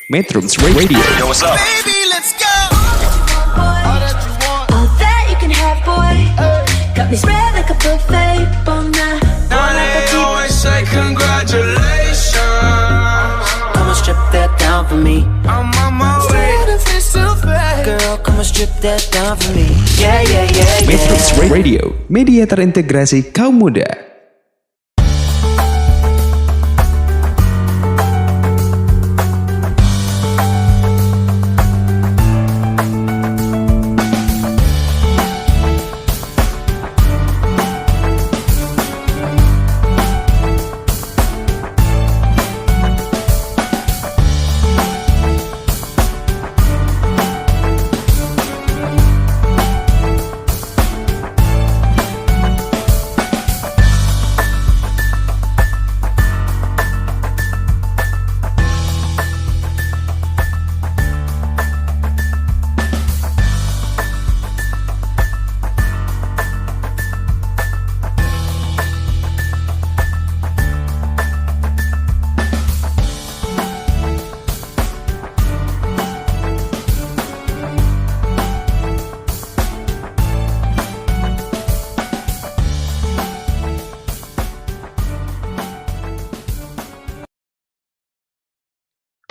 Metrums Radio. Yo, what's up? Baby, let's go. Boy, All that you want. all that you can have, boy. Got me spread like a buffet, bon night. Now they always say congratulations. Come and strip that down for me. I'm on my way. If it's too fast. Girl, come and strip that down for me. Yeah, yeah, yeah, Metrums yeah. Radio, media terintegrasi kaum muda.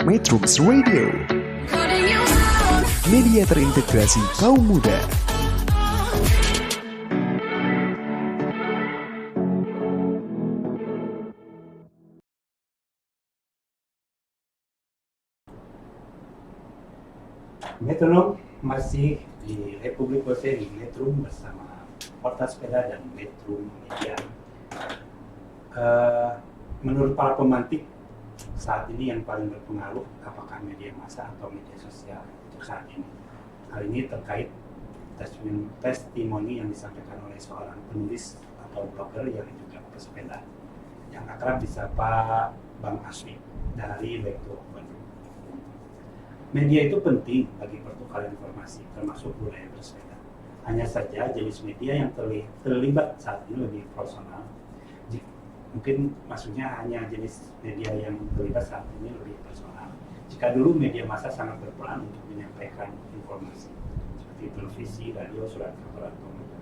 Metrums Radio, media terintegrasi kaum muda. Metronom masih di Republik Bose di Metrum bersama Portal Sepeda dan Metrum Media. Menurut para pemantik, saat ini yang paling berpengaruh apakah media massa atau media sosial untuk saat ini. Hal ini terkait testimoni yang disampaikan oleh seorang penulis atau blogger yang juga pesepeda yang akrab disapa Bang Aswi dari Back to Open. Media itu penting bagi pertukaran informasi termasuk budaya bersepeda. Hanya saja jenis media yang terlibat saat ini lebih personal. Mungkin maksudnya hanya jenis media yang terlibat saat ini lebih personal. Jika dulu media massa sangat berperan untuk menyampaikan informasi seperti televisi, radio, surat kabar, atau media.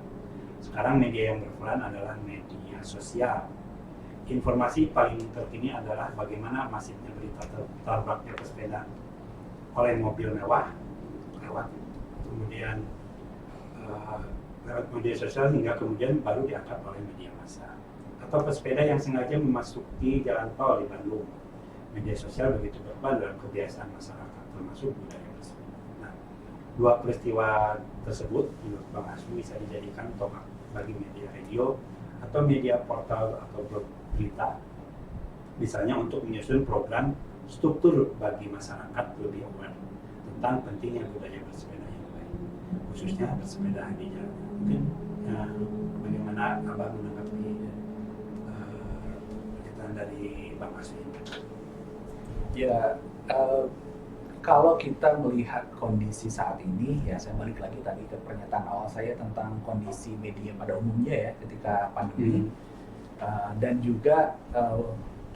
Sekarang media yang berperan adalah media sosial. Informasi paling terkini adalah bagaimana masifnya berita terbaknya pesepeda oleh mobil mewah lewat kemudian lewat media sosial hingga kemudian baru diangkat oleh media massa. Atau pesepeda yang sengaja memasuki jalan tol di Bandung. Media sosial begitu berperan dalam kebiasaan masyarakat, termasuk budaya bersepeda. Nah, dua peristiwa tersebut menurut Bang Asmi bisa dijadikan tonggak bagi media radio atau media portal atau blog berita, misalnya untuk menyusun program struktur bagi masyarakat lebih aware tentang pentingnya budaya bersepeda yang baik, khususnya bersepeda di jalan. Mungkin bagaimana Abang menanggapi dari Bang Aswi? Ya, kalau kita melihat kondisi saat ini, ya saya balik lagi tadi ke pernyataan awal saya tentang kondisi media pada umumnya ya ketika pandemi, dan juga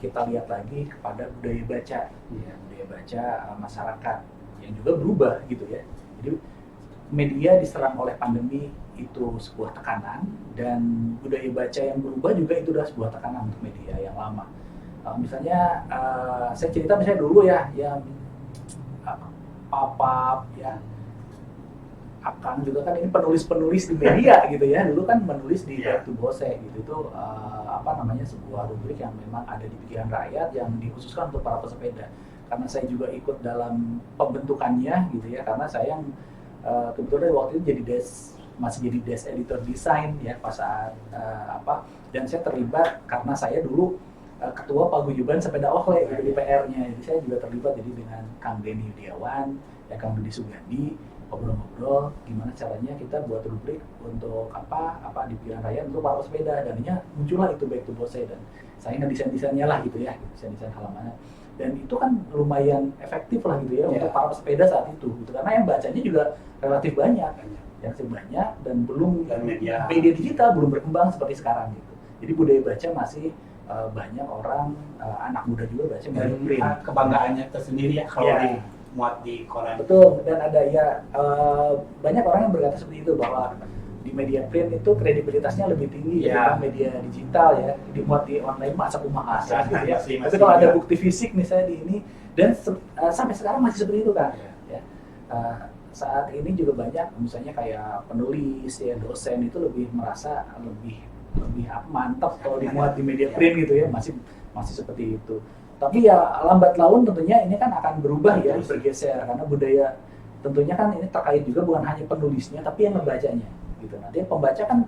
kita lihat lagi kepada budaya baca, ya budaya baca masyarakat yang juga berubah gitu ya. Jadi media diserang oleh pandemi itu sebuah tekanan, dan budaya baca yang berubah juga itu adalah sebuah tekanan untuk media yang lama. Misalnya saya cerita misalnya dulu ya, yang Papa ya, Akang juga kan ini penulis-penulis di media gitu ya. Dulu kan menulis di Back to Bose gitu, itu sebuah rubrik yang memang ada di pikiran rakyat yang dikhususkan untuk para pesepeda. Karena saya juga ikut dalam pembentukannya gitu ya, karena saya yang kebetulan waktu itu masih jadi desk editor desain ya pas saat dan saya terlibat karena saya dulu ketua paguyuban sepeda Ohle gitu, di PR-nya. Jadi saya juga terlibat jadi dengan Kang Denny Yudiawan, ya Kang Budi Sugandi, ngobrol-ngobrol gimana caranya kita buat rubrik untuk di pikiran rakyat untuk para pesepeda, dan ini muncullah itu Back to Bose, dan saya ngedesain-desainnya lah gitu ya, desain-desain halamannya. Dan itu kan lumayan efektif lah gitu ya untuk para pesepeda saat itu gitu, karena yang bacanya juga relatif banyak dan belum dan media digital belum berkembang seperti sekarang gitu. Jadi budaya baca masih banyak orang anak muda juga baca media print. Kebanggaannya tersendiri ya kalau Iya. dimuat di koran. Betul, dan ada ya banyak orang yang berkata seperti itu bahwa di media print itu kredibilitasnya lebih tinggi Ya. dibanding media digital ya, dimuat di online masa kumaha gitu ya. Masih- Tapi kalau ada juga. bukti fisik misalnya di ini dan sampai sekarang masih seperti itu kan. Ya. Saat ini juga banyak misalnya kayak penulis ya, dosen itu lebih merasa lebih mantap kalau dimuat di media print gitu ya, masih seperti itu. Tapi ya lambat laun tentunya ini kan akan berubah ya, bergeser karena budaya tentunya kan ini terkait juga bukan hanya penulisnya tapi yang membacanya gitu. Nanti pembaca kan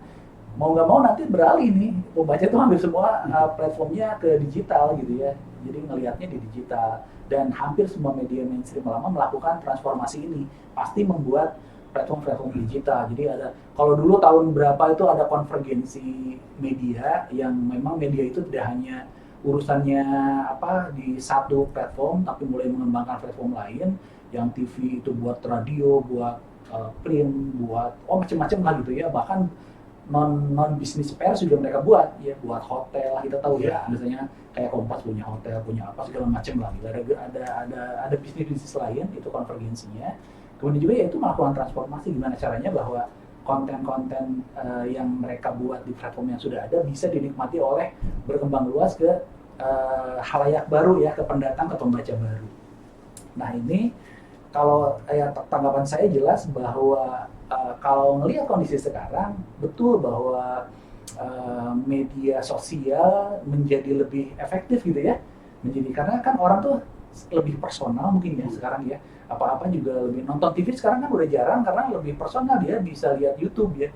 mau nggak mau nanti beralih nih, pembaca itu hampir semua platformnya ke digital gitu ya, jadi ngelihatnya di digital dan hampir semua media mainstream lama melakukan transformasi ini pasti membuat platform digital. Jadi ada, kalau dulu tahun berapa itu ada konvergensi media yang memang media itu tidak hanya urusannya di satu platform tapi mulai mengembangkan platform lain, yang TV itu buat radio, buat print, buat macam-macam lah gitu ya, bahkan non bisnis pers juga mereka buat ya, buat hotel kita tahu ya, misalnya kayak Kompas punya hotel, punya apa segala macam lah gitu. Ada bisnis lain, itu konvergensinya. Kemudian juga ya itu melakukan transformasi, gimana caranya bahwa konten-konten yang mereka buat di platform yang sudah ada bisa dinikmati oleh berkembang luas ke halayak baru ya, ke pendatang, ke pembaca baru. Nah ini kalau tanggapan saya jelas bahwa kalau ngelihat kondisi sekarang, betul bahwa media sosial menjadi lebih efektif gitu ya, karena kan orang tuh lebih personal mungkin ya sekarang ya, apa-apa juga lebih nonton TV sekarang kan udah jarang karena lebih personal, dia bisa lihat YouTube ya.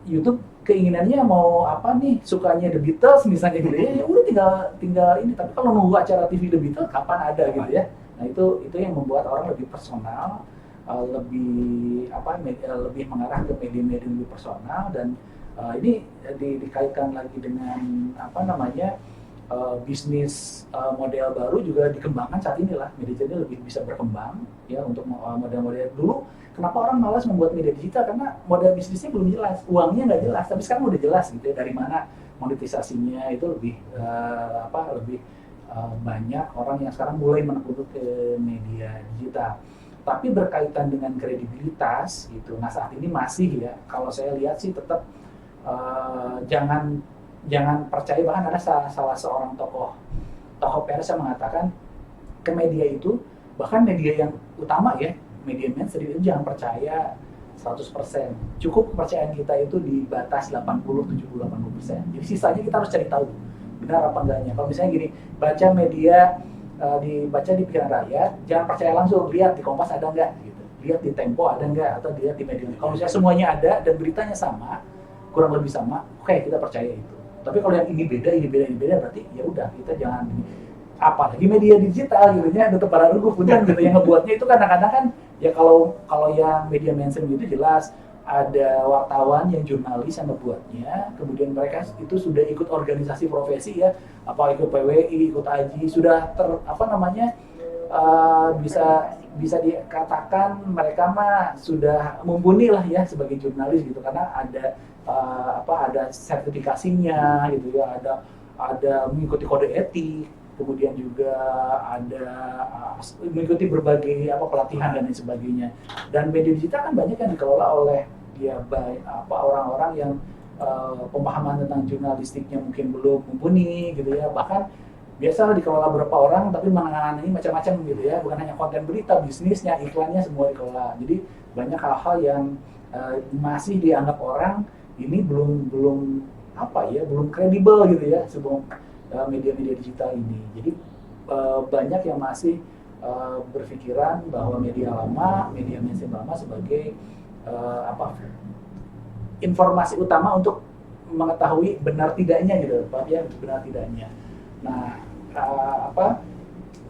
YouTube keinginannya mau apa nih, sukanya The Beatles misalnya gitu ya udah tinggal ini. Tapi kalau nunggu acara TV The Beatles kapan ada gitu ya. Nah itu yang membuat orang lebih personal, lebih mengarah ke media-media lebih personal, dan ini dikaitkan lagi dengan bisnis model baru juga dikembangkan saat inilah. Media ini lebih bisa berkembang ya untuk model-model dulu. Kenapa orang malas membuat media digital? Karena model bisnisnya belum jelas, uangnya nggak jelas. Tapi sekarang udah jelas gitu ya, dari mana monetisasinya itu lebih banyak orang yang sekarang mulai menekuni ke media digital. Tapi berkaitan dengan kredibilitas gitu. Nah saat ini masih ya, kalau saya lihat sih tetap jangan percaya. Bahkan ada salah seorang tokoh pers yang mengatakan ke media itu, bahkan media yang utama ya, media mainstream itu jangan percaya 100%. Cukup kepercayaan kita itu di batas 80, 70, 80%. Jadi sisanya kita harus cari tahu benar apa enggaknya. Kalau misalnya gini, baca media dibaca di Pikiran Rakyat, jangan percaya langsung, lihat di Kompas ada enggak gitu. Lihat di Tempo ada enggak, atau lihat di media. Kalau misalnya semuanya ada dan beritanya sama, kurang lebih sama, oke, kita percaya itu. Tapi kalau yang ini beda, berarti ya udah, kita jangan ini. Apalagi media digital gitu ya, tetap para ruguh punten gitu, yang ngebuatnya itu kadang-kadang kan ya, kalau yang media mainstream itu jelas ada wartawan yang jurnalis yang ngebuatnya, kemudian mereka itu sudah ikut organisasi profesi ya, ikut PWI, ikut AJI, sudah bisa dikatakan mereka mah sudah mumpuni lah ya sebagai jurnalis gitu, karena ada sertifikasinya gitu ya, ada mengikuti kode etik, kemudian juga ada mengikuti berbagai pelatihan dan lain sebagainya. Dan media digital kan banyak yang dikelola oleh orang-orang yang pemahaman tentang jurnalistiknya mungkin belum mumpuni gitu ya. Bahkan biasa dikelola beberapa orang tapi menangani macam-macam gitu ya, bukan hanya konten berita, bisnisnya, iklannya semua dikelola. Jadi banyak hal-hal yang masih dianggap orang ini belum kredibel gitu ya sebelum media-media digital ini. Jadi banyak yang masih berpikiran bahwa media mainstream lama sebagai informasi utama untuk mengetahui benar tidaknya gitu, benar tidaknya. Nah,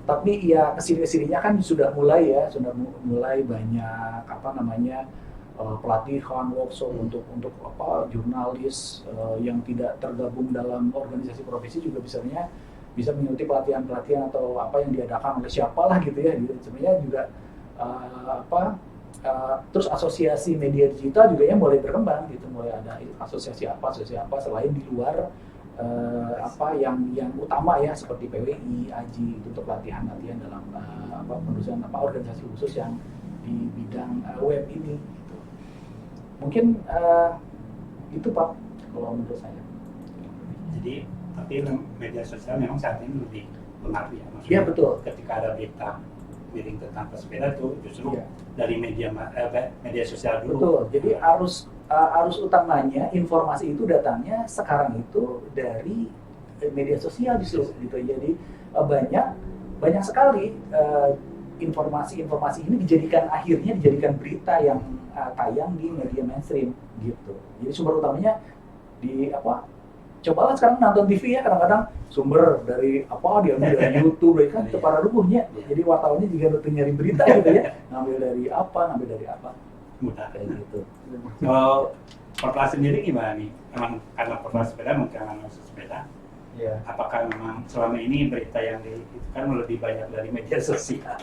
tapi ya kesini-kesininya kan sudah mulai banyak pelatihan, workshop untuk jurnalis yang tidak tergabung dalam organisasi profesi juga bisa mengikuti pelatihan atau apa yang diadakan oleh siapalah gitu ya. Sebenarnya juga terus asosiasi media digital juga yang mulai berkembang gitu, mulai ada asosiasi apa selain di luar yang utama ya seperti PWI, AJI itu untuk latihan dalam penulisan organisasi khusus yang di bidang web ini. Gitu. Mungkin itu Pak kalau menurut saya. Jadi tapi media sosial memang saat ini lebih pengaruh ya, maksudnya Iya betul. ketika ada berita miring tentang pesepeda itu justru Iya. dari media sosial dulu. Betul. Jadi arus utamanya informasi itu datangnya sekarang itu dari media sosial justru gitu. Jadi banyak sekali informasi ini akhirnya dijadikan berita yang tayang di media mainstream gitu. Jadi sumber utamanya cobalah sekarang nonton TV ya, kadang-kadang sumber dari diambil dari YouTube, kan itu para rubuhnya. Jadi wartawannya juga rutin nyari berita gitu ya, ngambil dari apa, Mudah. kayak gitu. Kalau Portal sendiri gimana nih? Emang karena Portal sepeda, mungkin karena sepeda, Iya. apakah memang selama ini berita yang itu kan lebih banyak dari media sosial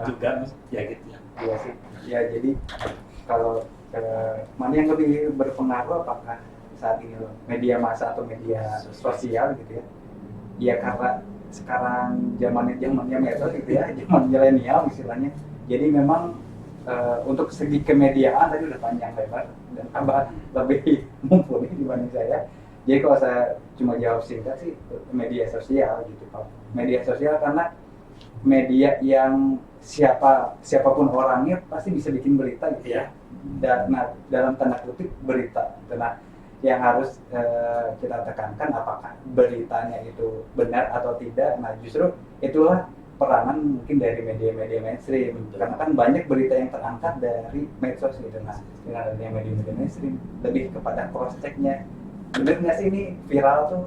juga ya gitu ya? Iya sih. Ya jadi kalau mana yang lebih berpengaruh apakah saat ini media massa atau media sosial gitu ya? Ya karena sekarang zamannya medsos gitu ya, zaman milenial istilahnya. Jadi memang untuk segi kemediaan tadi udah panjang lebar dan tambah lebih mumpuni dibanding saya. Jadi kalau saya cuma jawab singkat sih media sosial gitu Pak. Media sosial karena media yang siapapun orangnya pasti bisa bikin berita gitu ya. Dan dalam tanda kutip berita. Nah, yang harus kita tekankan apakah beritanya itu benar atau tidak. Nah, justru itulah peranan mungkin dari media-media mainstream. Betul. Karena kan banyak berita yang terangkat dari medsos gitu. Nah, dengan adanya media-media mainstream lebih kepada cross check-nya. Bener nggak sih ini viral tuh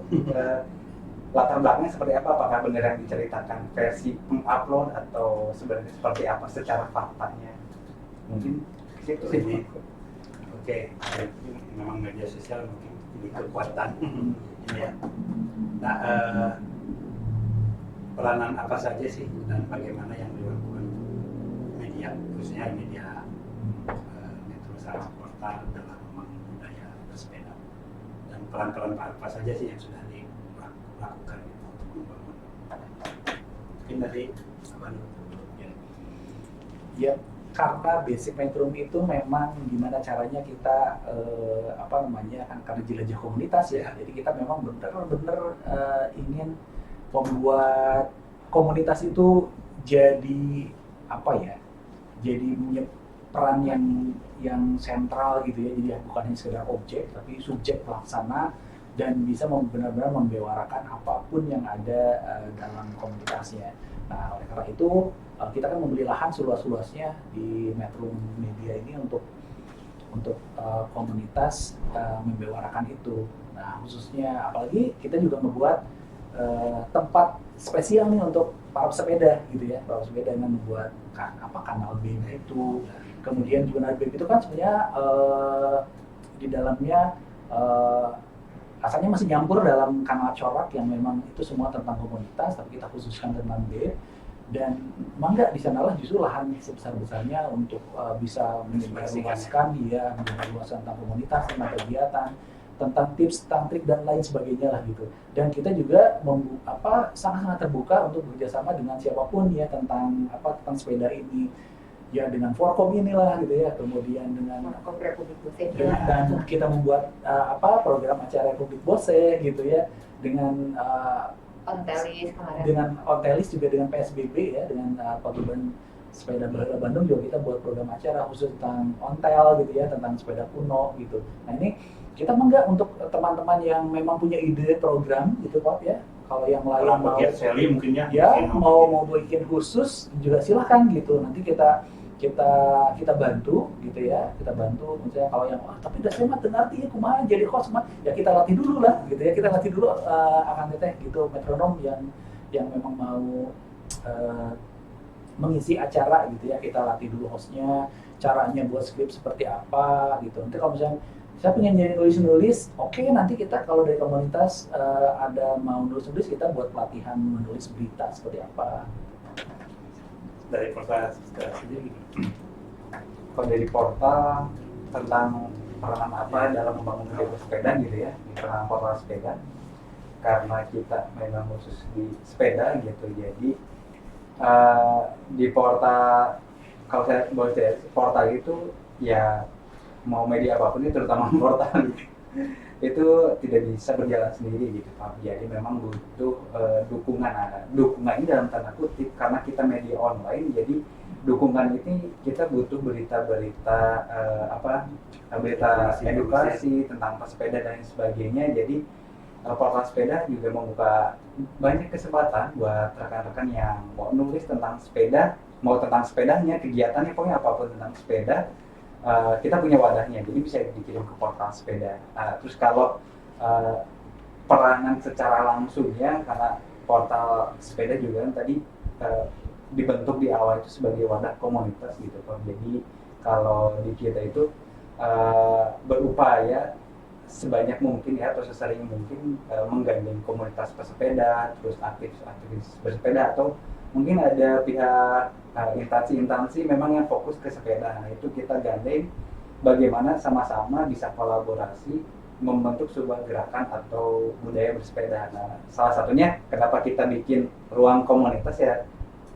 latar belakangnya seperti apa? Apakah benar yang diceritakan versi mengupload atau sebenarnya seperti apa secara faktanya? Mungkin itu sih. Jadi, oke, memang media sosial mungkin jadi kekuatan ini ya. Nah, peranan apa saja sih dan bagaimana yang dilakukan media, khususnya media Metro sama Portal dalam membangun budaya bersepeda, dan peran-peran apa saja sih yang sudah dilakukan untuk membangun? Mungkin dari apa nih? Ya, karena basic metrum itu memang gimana caranya kita kan karena jelajah komunitas ya. Jadi kita memang benar-benar ingin membuat komunitas itu jadi jadi punya peran yang sentral gitu ya. Jadi bukan hanya sekedar objek tapi subjek pelaksana dan bisa benar-benar membewarakan apapun yang ada dalam komunitasnya. Nah, oleh karena itu kita kan membeli lahan seluas-luasnya di Metro Media ini untuk komunitas membewarakan itu. Nah, khususnya apalagi kita juga membuat tempat spesial nih untuk para pesepeda gitu ya. Para pesepeda dengan membuat kanal BEM itu. Kemudian juga kanal BEM itu kan sebenarnya di dalamnya asalnya masih nyampur dalam kanal corak yang memang itu semua tentang komunitas, tapi kita khususkan tentang BEM. Dan mangga di sanalah justru lahan sebesar-besarnya untuk bisa menyebarluaskan tentang komunitas, tentang kegiatan, tentang tips, tentang trik dan lain sebagainya lah gitu. Dan kita juga sangat-sangat terbuka untuk bekerjasama dengan siapapun ya tentang sepeda ini. Ya dengan Forkom inilah gitu ya, kemudian dengan Republik Bose dan kita membuat program acara Republik Bose gitu ya, dengan Ontelis kemarin. dengan Ontelis juga dengan PSBB ya, dengan Paguyuban Sepeda Bahala Bandung juga kita buat program acara khusus tentang ontel gitu ya, tentang sepeda kuno gitu. Nah ini kita enggak untuk teman-teman yang memang punya ide program gitu Pak ya. Kalau yang lain mau Sally mungkin ya mau bikin khusus juga silahkan gitu. Nanti kita bantu gitu ya, kita bantu misalnya kalau yang tapi udah saya mah ngerti ya kumaha jadi host mah ya kita latih dulu lah gitu ya, kita latih dulu akan teteh gitu metronom yang memang mau mengisi acara gitu ya, kita latih dulu hostnya, caranya buat skrip seperti apa gitu. Nanti kalau misalnya saya pengen jadi nulis, oke, nanti kita kalau dari komunitas ada mau nulis kita buat pelatihan menulis berita seperti apa. Dari Portal sendiri. Kalau dari Portal tentang peranan apa dalam membangun budaya bersepeda gitu ya, di tengah Portal sepeda. karena kita memang khusus di sepeda gitu, jadi di Portal, kalau saya boleh cerita, Portal itu ya mau media apapun itu, terutama Portal itu tidak bisa berjalan sendiri gitu Pak. Jadi memang butuh dukungan ini dalam tanda kutip, karena kita media online, jadi dukungan ini kita butuh berita-berita berita edukasi tentang pesepeda dan sebagainya. Jadi Portal Sepeda juga membuka banyak kesempatan buat rekan-rekan yang mau nulis tentang sepeda, mau tentang sepedanya, kegiatannya, pokoknya apapun tentang sepeda. Kita punya wadahnya, jadi bisa dikirim ke Portal Sepeda. Terus kalau peranan secara langsungnya, karena Portal Sepeda juga kan tadi dibentuk di awal itu sebagai wadah komunitas gitu Pak. Jadi kalau di kita itu berupaya sebanyak mungkin ya, atau sesering mungkin menggandeng komunitas pesepeda, terus aktivis bersepeda, atau mungkin ada pihak instansi-instansi memang yang fokus ke sepeda. Nah itu kita gandeng bagaimana sama-sama bisa kolaborasi membentuk sebuah gerakan atau budaya bersepeda. Nah salah satunya kenapa kita bikin ruang komunitas ya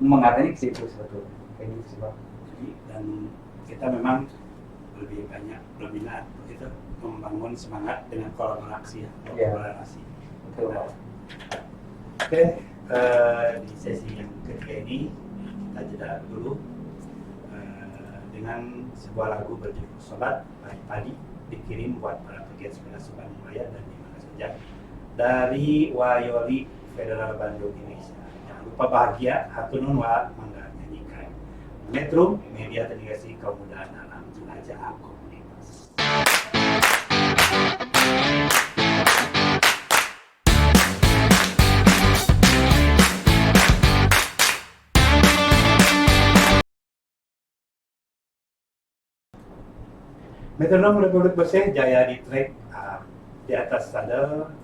mengarahnya ke situ sebetulnya, kayak gitu sih Pak. Dan kita memang lebih banyak berminat itu membangun semangat dengan kolaborasi ya, kolaborasi. Betul Pak. Oke, di sesi yang ketiga ini kita jeda dulu dengan sebuah lagu berjudul Sobat by Padi, dikirim buat para pegiat sepeda Subang Raya dan di mana saja, dari Wayoli Federal Bandung Indonesia. Jangan lupa bahagia, hatunun wa mangga nyanyikan. Metro Media Terintegrasi Kaum Muda dalam Jelajah Komunitas. Metronom Republik Boseh jaya di trek di atas sadel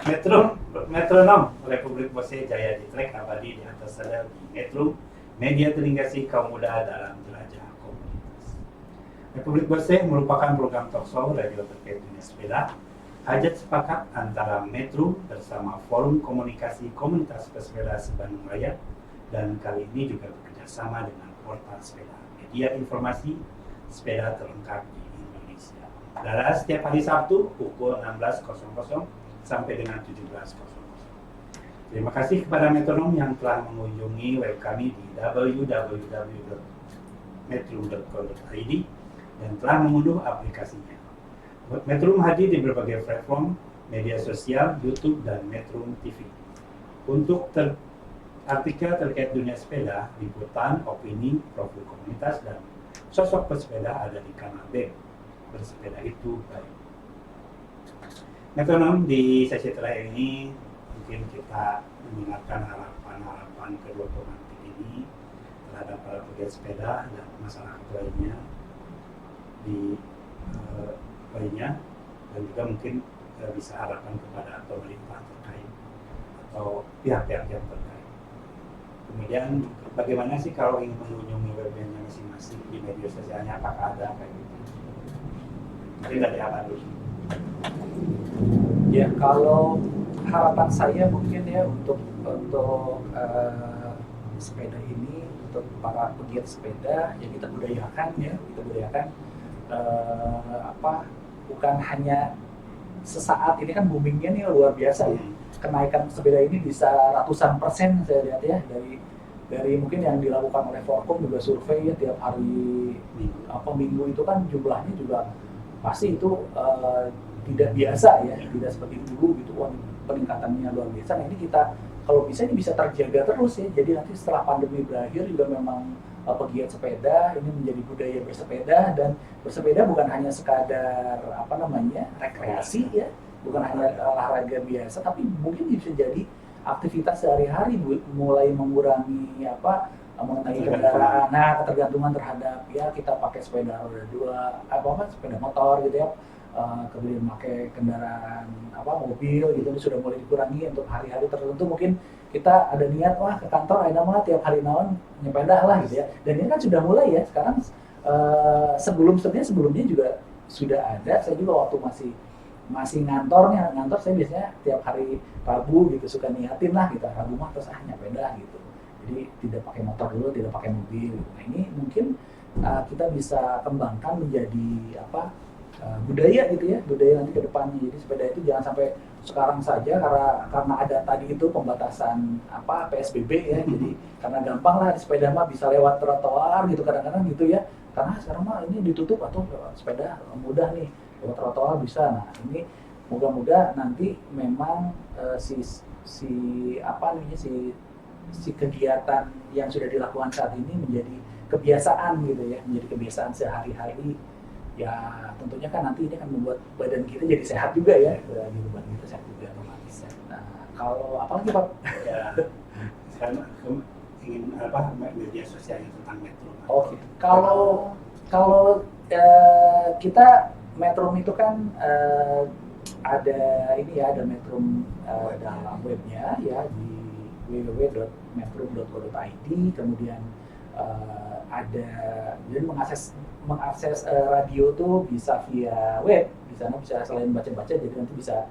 Metronom Republik Boseh jaya di trek abadi di atas sadel di Metro Media Terintegrasi Kaum Muda dalam Jelajah Komunitas. Republik Boseh merupakan program talkshow radio terkait dunia sepeda, hajat sepakat antara Metro bersama Forum Komunikasi Komunitas Pesepeda Sebandung Raya, dan kali ini juga bekerjasama dengan Portal Sepeda, media informasi sepeda terlengkap di Indonesia. Darah setiap hari Sabtu pukul 16.00 sampai dengan 17.00. Terima kasih kepada Metronom yang telah mengunjungi web kami di www.metro.co.id dan telah mengunduh aplikasinya. Metronom hadir di berbagai platform media sosial, YouTube, dan Metronom TV. Untuk artikel terkait dunia sepeda, liputan, opini, profil komunitas, dan sosok pesepeda ada di kanal B. Bersepeda itu baik. Metronom di sesi terakhir ini mungkin kita mengingatkan harapan-harapan kedua pengantin ini terhadap para pegiat sepeda dan masyarakat lainnya dan juga mungkin bisa harapan kepada pemerintah terkait atau pihak-pihak yang terkait. Kemudian bagaimana sih kalau ingin mengunjungi webnya masing-masing di media sosialnya, apakah ada kayak gitu? Mungkin dari apa dulu? Ya, kalau harapan saya mungkin ya untuk sepeda ini, untuk para pegiat sepeda yang kita budayakan bukan hanya sesaat ini, kan boomingnya nih luar biasa ya. Kenaikan sepeda ini bisa ratusan persen saya lihat ya, dari mungkin yang dilakukan oleh Forkom juga survei ya, tiap hari minggu itu kan jumlahnya juga pasti itu tidak biasa ya, tidak seperti dulu gitu, peningkatannya luar biasa. Nah ini kita kalau bisa ini bisa terjaga terus ya, jadi nanti setelah pandemi berakhir juga memang pegiat sepeda ini menjadi budaya bersepeda, dan bersepeda bukan hanya sekadar rekreasi ya, bukan hanya olahraga biasa, tapi mungkin bisa jadi aktivitas sehari-hari, mulai mengurangi mengenai kendaraan, ketergantungan terhadap ya kita pakai sepeda roda dua, sepeda motor gitu ya, kemudian pakai kendaraan mobil gitu, ini sudah mulai dikurangi untuk hari-hari tertentu. Mungkin kita ada niat ke kantor ada mah tiap hari naon nyepeda lah gitu ya, dan ini kan sudah mulai ya sekarang. Sebelumnya juga sudah ada, saya juga waktu masih masih ngantor saya biasanya tiap hari Rabu gitu suka niatin lah gitu, Rabu mah terus nyampe dah gitu. Jadi tidak pakai motor dulu, tidak pakai mobil gitu. Nah ini mungkin kita bisa kembangkan menjadi budaya gitu ya, budaya nanti ke depannya. Jadi sepeda itu jangan sampai sekarang saja karena ada tadi itu pembatasan PSBB ya. Jadi karena gampang lah di sepeda mah bisa lewat trotoar gitu kadang-kadang gitu ya. Karena sekarang mah ini ditutup atau sepeda mudah nih lewat trotoar bisa. Nah ini moga-moga nanti memang si kegiatan yang sudah dilakukan saat ini menjadi kebiasaan gitu ya, menjadi kebiasaan sehari-hari. Ya tentunya kan nanti ini akan membuat badan kita jadi sehat juga ya, gitu, badan kita sehat juga otomatis. Nah kalau apalagi Pak? Ya, sekarang ingin media sosial yang tentang Metro. Oke. Kalau kita Metro itu kan ada Metro dalam webnya ya di www.metro.co.id, kemudian jadi mengakses radio tuh bisa via web, di sana bisa selain baca-baca jadi nanti bisa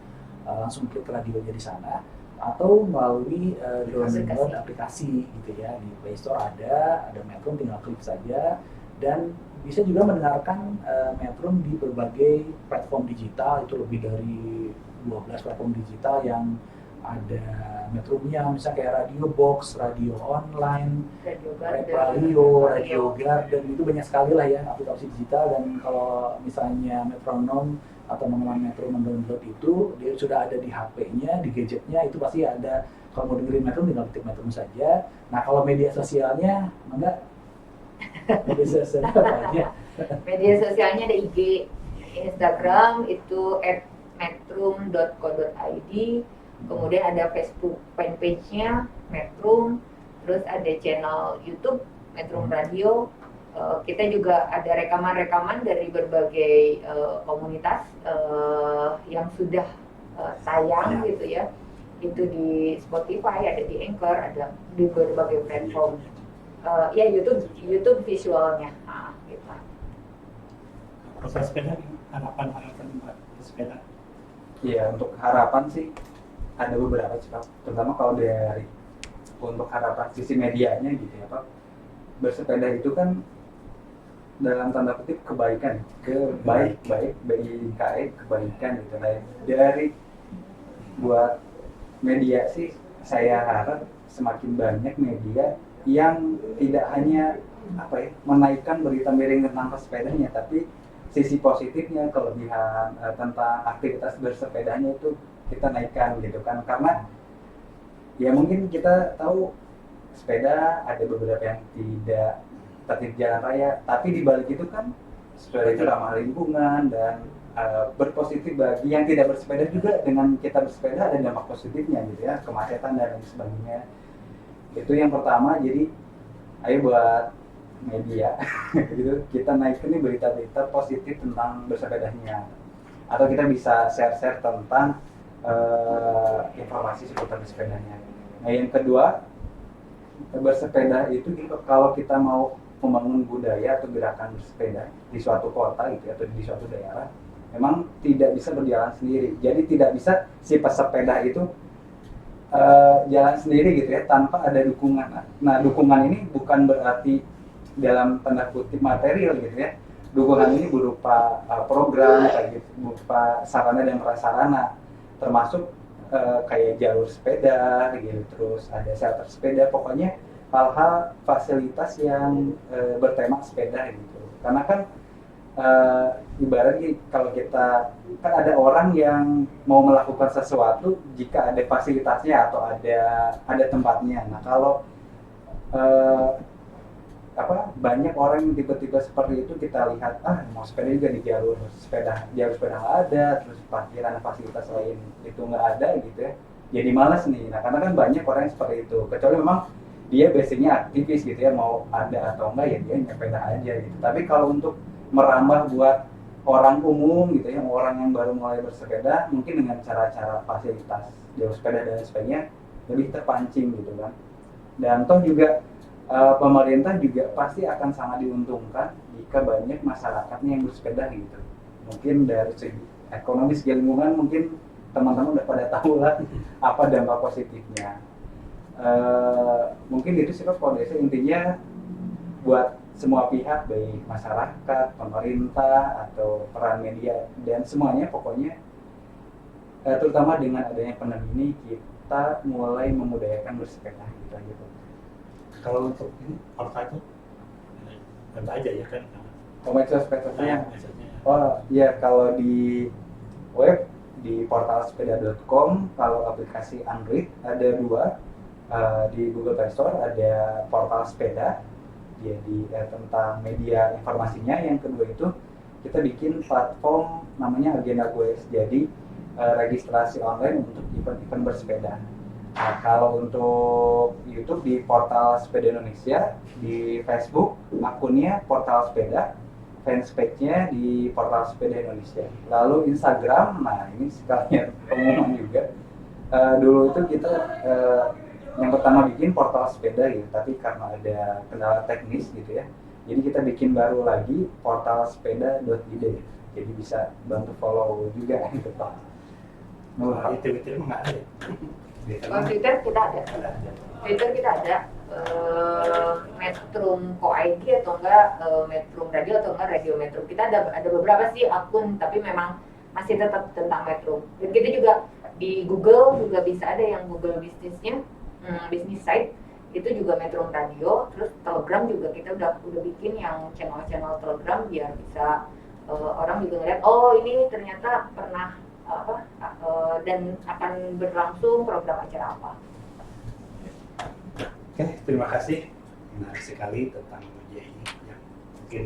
langsung klik radionya di sana atau melalui download aplikasi gitu ya, di Play Store ada Metro, tinggal klik saja dan bisa juga mendengarkan Metro di berbagai platform digital, itu lebih dari 12 platform digital yang ada Metrumnya, misalnya kayak Radio Box, Radio Online, Radio Garden, itu banyak sekali lah ya aplikasi digital. Dan kalau misalnya metronom atau teman-teman Metro mendownload itu, dia sudah ada di HP-nya, di gadgetnya, itu pasti ada. Kalau mau dengerin Metro tinggal ketik Metro saja. Nah kalau media sosialnya, enggak? Media sosialnya apa aja? Media sosialnya ada IG, Instagram itu @metrum.co.id. Kemudian ada Facebook fanpage-nya Metrum, terus ada channel YouTube Metrum Radio. Kita juga ada rekaman-rekaman dari berbagai komunitas yang sudah tayang gitu ya. Itu di Spotify, ada di Anchor, ada di berbagai platform. Ya YouTube visualnya, gitu. Proses sepeda, harapan sepeda. Iya, untuk harapan sih ada beberapa sih Pak, terutama kalau dari untuk harapan sisi medianya gitu ya Pak, bersepeda itu kan dalam tanda kutip kebaikan, baik BIKE kebaikan gitu. Nah, dari buat media sih saya harap semakin banyak media yang tidak hanya menaikkan berita miring tentang pesepedanya, tapi sisi positifnya, kelebihan tentang aktivitas bersepedanya itu kita naikkan gitu kan. Karena ya mungkin kita tahu sepeda ada beberapa yang tidak tertib jalan raya, tapi di balik itu kan sepeda itu ramah lingkungan dan berpositif bagi yang tidak bersepeda juga. Dengan kita bersepeda ada dampak positifnya gitu ya, kemacetan dan lain sebagainya. Itu yang pertama. Jadi ayo buat media gitu, kita naikin nih berita-berita positif tentang bersepedanya, atau kita bisa share-share tentang informasi seputar bersepedanya. Nah yang kedua, bersepeda itu kalau kita mau membangun budaya atau gerakan bersepeda di suatu kota gitu atau di suatu daerah, memang tidak bisa berjalan sendiri. Jadi tidak bisa si pesepeda itu jalan sendiri gitu ya tanpa ada dukungan. Nah dukungan ini bukan berarti dalam tanda kutip material gitu ya. Dukungan ini berupa program, kayak gitu, berupa sarana dan prasarana, termasuk kayak jalur sepeda gitu, terus ada shelter sepeda, pokoknya hal-hal fasilitas yang bertema sepeda gitu. Karena kan ibaratnya kalau kita kan ada orang yang mau melakukan sesuatu jika ada fasilitasnya atau ada tempatnya. Nah kalau banyak orang yang tipe-tipe seperti itu, kita lihat mau sepeda juga di jalur sepeda nggak ada, terus parkiran fasilitas lain itu nggak ada gitu ya, jadi malas nih. Nah karena kan banyak orang yang seperti itu, kecuali memang dia basicnya aktivis gitu ya, mau ada atau enggak ya dia sepeda aja gitu. Tapi kalau untuk merambah buat orang umum gitu ya, orang yang baru mulai bersepeda, mungkin dengan cara-cara fasilitas jalur sepeda dan sebagainya lebih terpancing gitu kan. Dan toh juga pemerintah juga pasti akan sangat diuntungkan jika banyak masyarakatnya yang bersepeda gitu. Mungkin dari segi ekonomi, segi lingkungan mungkin teman-teman udah pada tahu lah apa dampak positifnya. Mungkin itu sih Pak Kodese, intinya buat semua pihak, baik masyarakat, pemerintah, atau peran media, dan semuanya pokoknya, terutama dengan adanya pandemi ini, kita mulai memudayakan bersepeda gitu aja Pak. Kalau untuk ini portal itu apa aja ya kan? Sepedanya. Maksudnya. Oh iya, kalau di web di portalsepeda.com, kalau aplikasi Android ada 2, di Google Play Store ada portal sepeda, jadi tentang media informasinya. Yang kedua itu kita bikin platform namanya Agenda Quest, jadi registrasi online untuk event-event bersepeda. Nah, kalau untuk YouTube di Portal Sepeda Indonesia, di Facebook akunnya Portal Sepeda, fanspage-nya di Portal Sepeda Indonesia. Lalu Instagram, nah ini sekalian pengumuman juga. Dulu itu kita yang pertama bikin Portal Sepeda gitu, tapi karena ada kendala teknis gitu ya, jadi kita bikin baru lagi portalsepeda.id, jadi bisa bantu follow juga gitu Pak. Di Twitter nggak ada. Kalau Twitter kita ada. Twitter kita ada Metrum Co.id atau enggak Metrum Radio atau enggak Radio Metrum. Kita ada beberapa sih akun, tapi memang masih tetap tentang Metrum. Dan kita juga di Google juga bisa ada yang Google bisnisnya, bisnis site itu juga Metrum Radio. Terus Telegram juga kita udah bikin yang channel-channel Telegram biar bisa orang juga ngeliat, oh ini ternyata pernah dan akan berlangsung program acara apa. Oke, terima kasih. Menarik sekali tentang media ini yang mungkin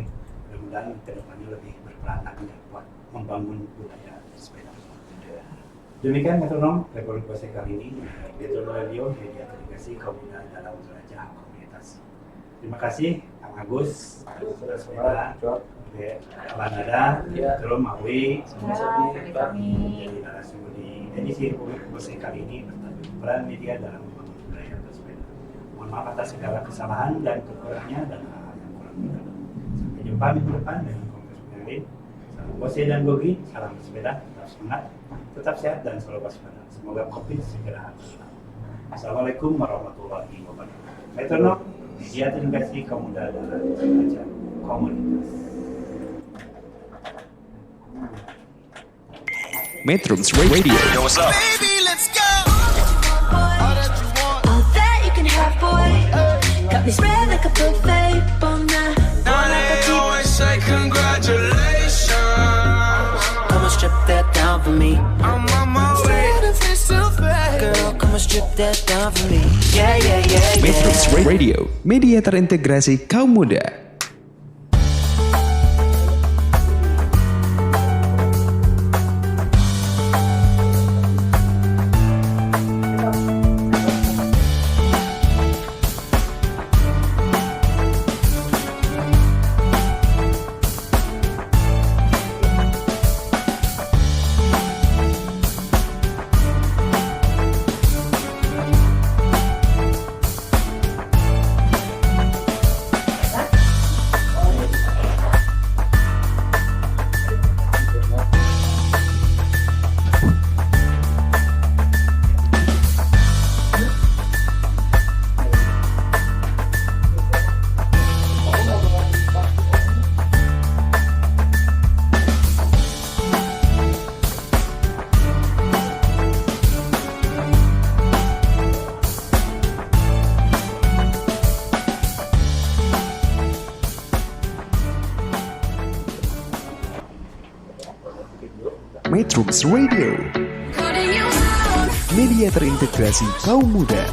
mudah-mudahan ke depannya lebih berperan lagi buat membangun budaya sepeda. Demikian metronom Republik Indonesia kali ini, Metro Radio, media terintegrasi kaum muda dalam jelajah komunitas. Terima kasih Kang Agus, Saudara Sepeda, Lanada, Trum, Mawi, Kami jadi narasumber di edisi Republik Indonesia kali ini bertajuk peran media dalam membangun budaya bersepeda. Mohon maaf atas segala kesalahan dan kekurangannya dan hal yang kurang berkenan. Sampai jumpa minggu depan dengan kongres yang lain. Salam Bose dan Gogi, salam bersepeda, tetap semangat, tetap sehat dan selalu waspada. Semoga COVID segera habis. Assalamualaikum warahmatullahi wabarakatuh. Metronom, media terintegrasi kaum muda dalam jelajah komunitas. Metrums Radio. Yo, what's up? Baby, let's go. All that you want. All that you can have, boy. Got me spread like a buffet, bon night. Now they always say congratulations. Come and strip that down for me. I'm on my way. Girl, come and strip that down for me. Yeah, yeah, yeah, Metrums yeah. Radio, media terintegrasi kaum muda. Metrums Radio, media terintegrasi kaum muda.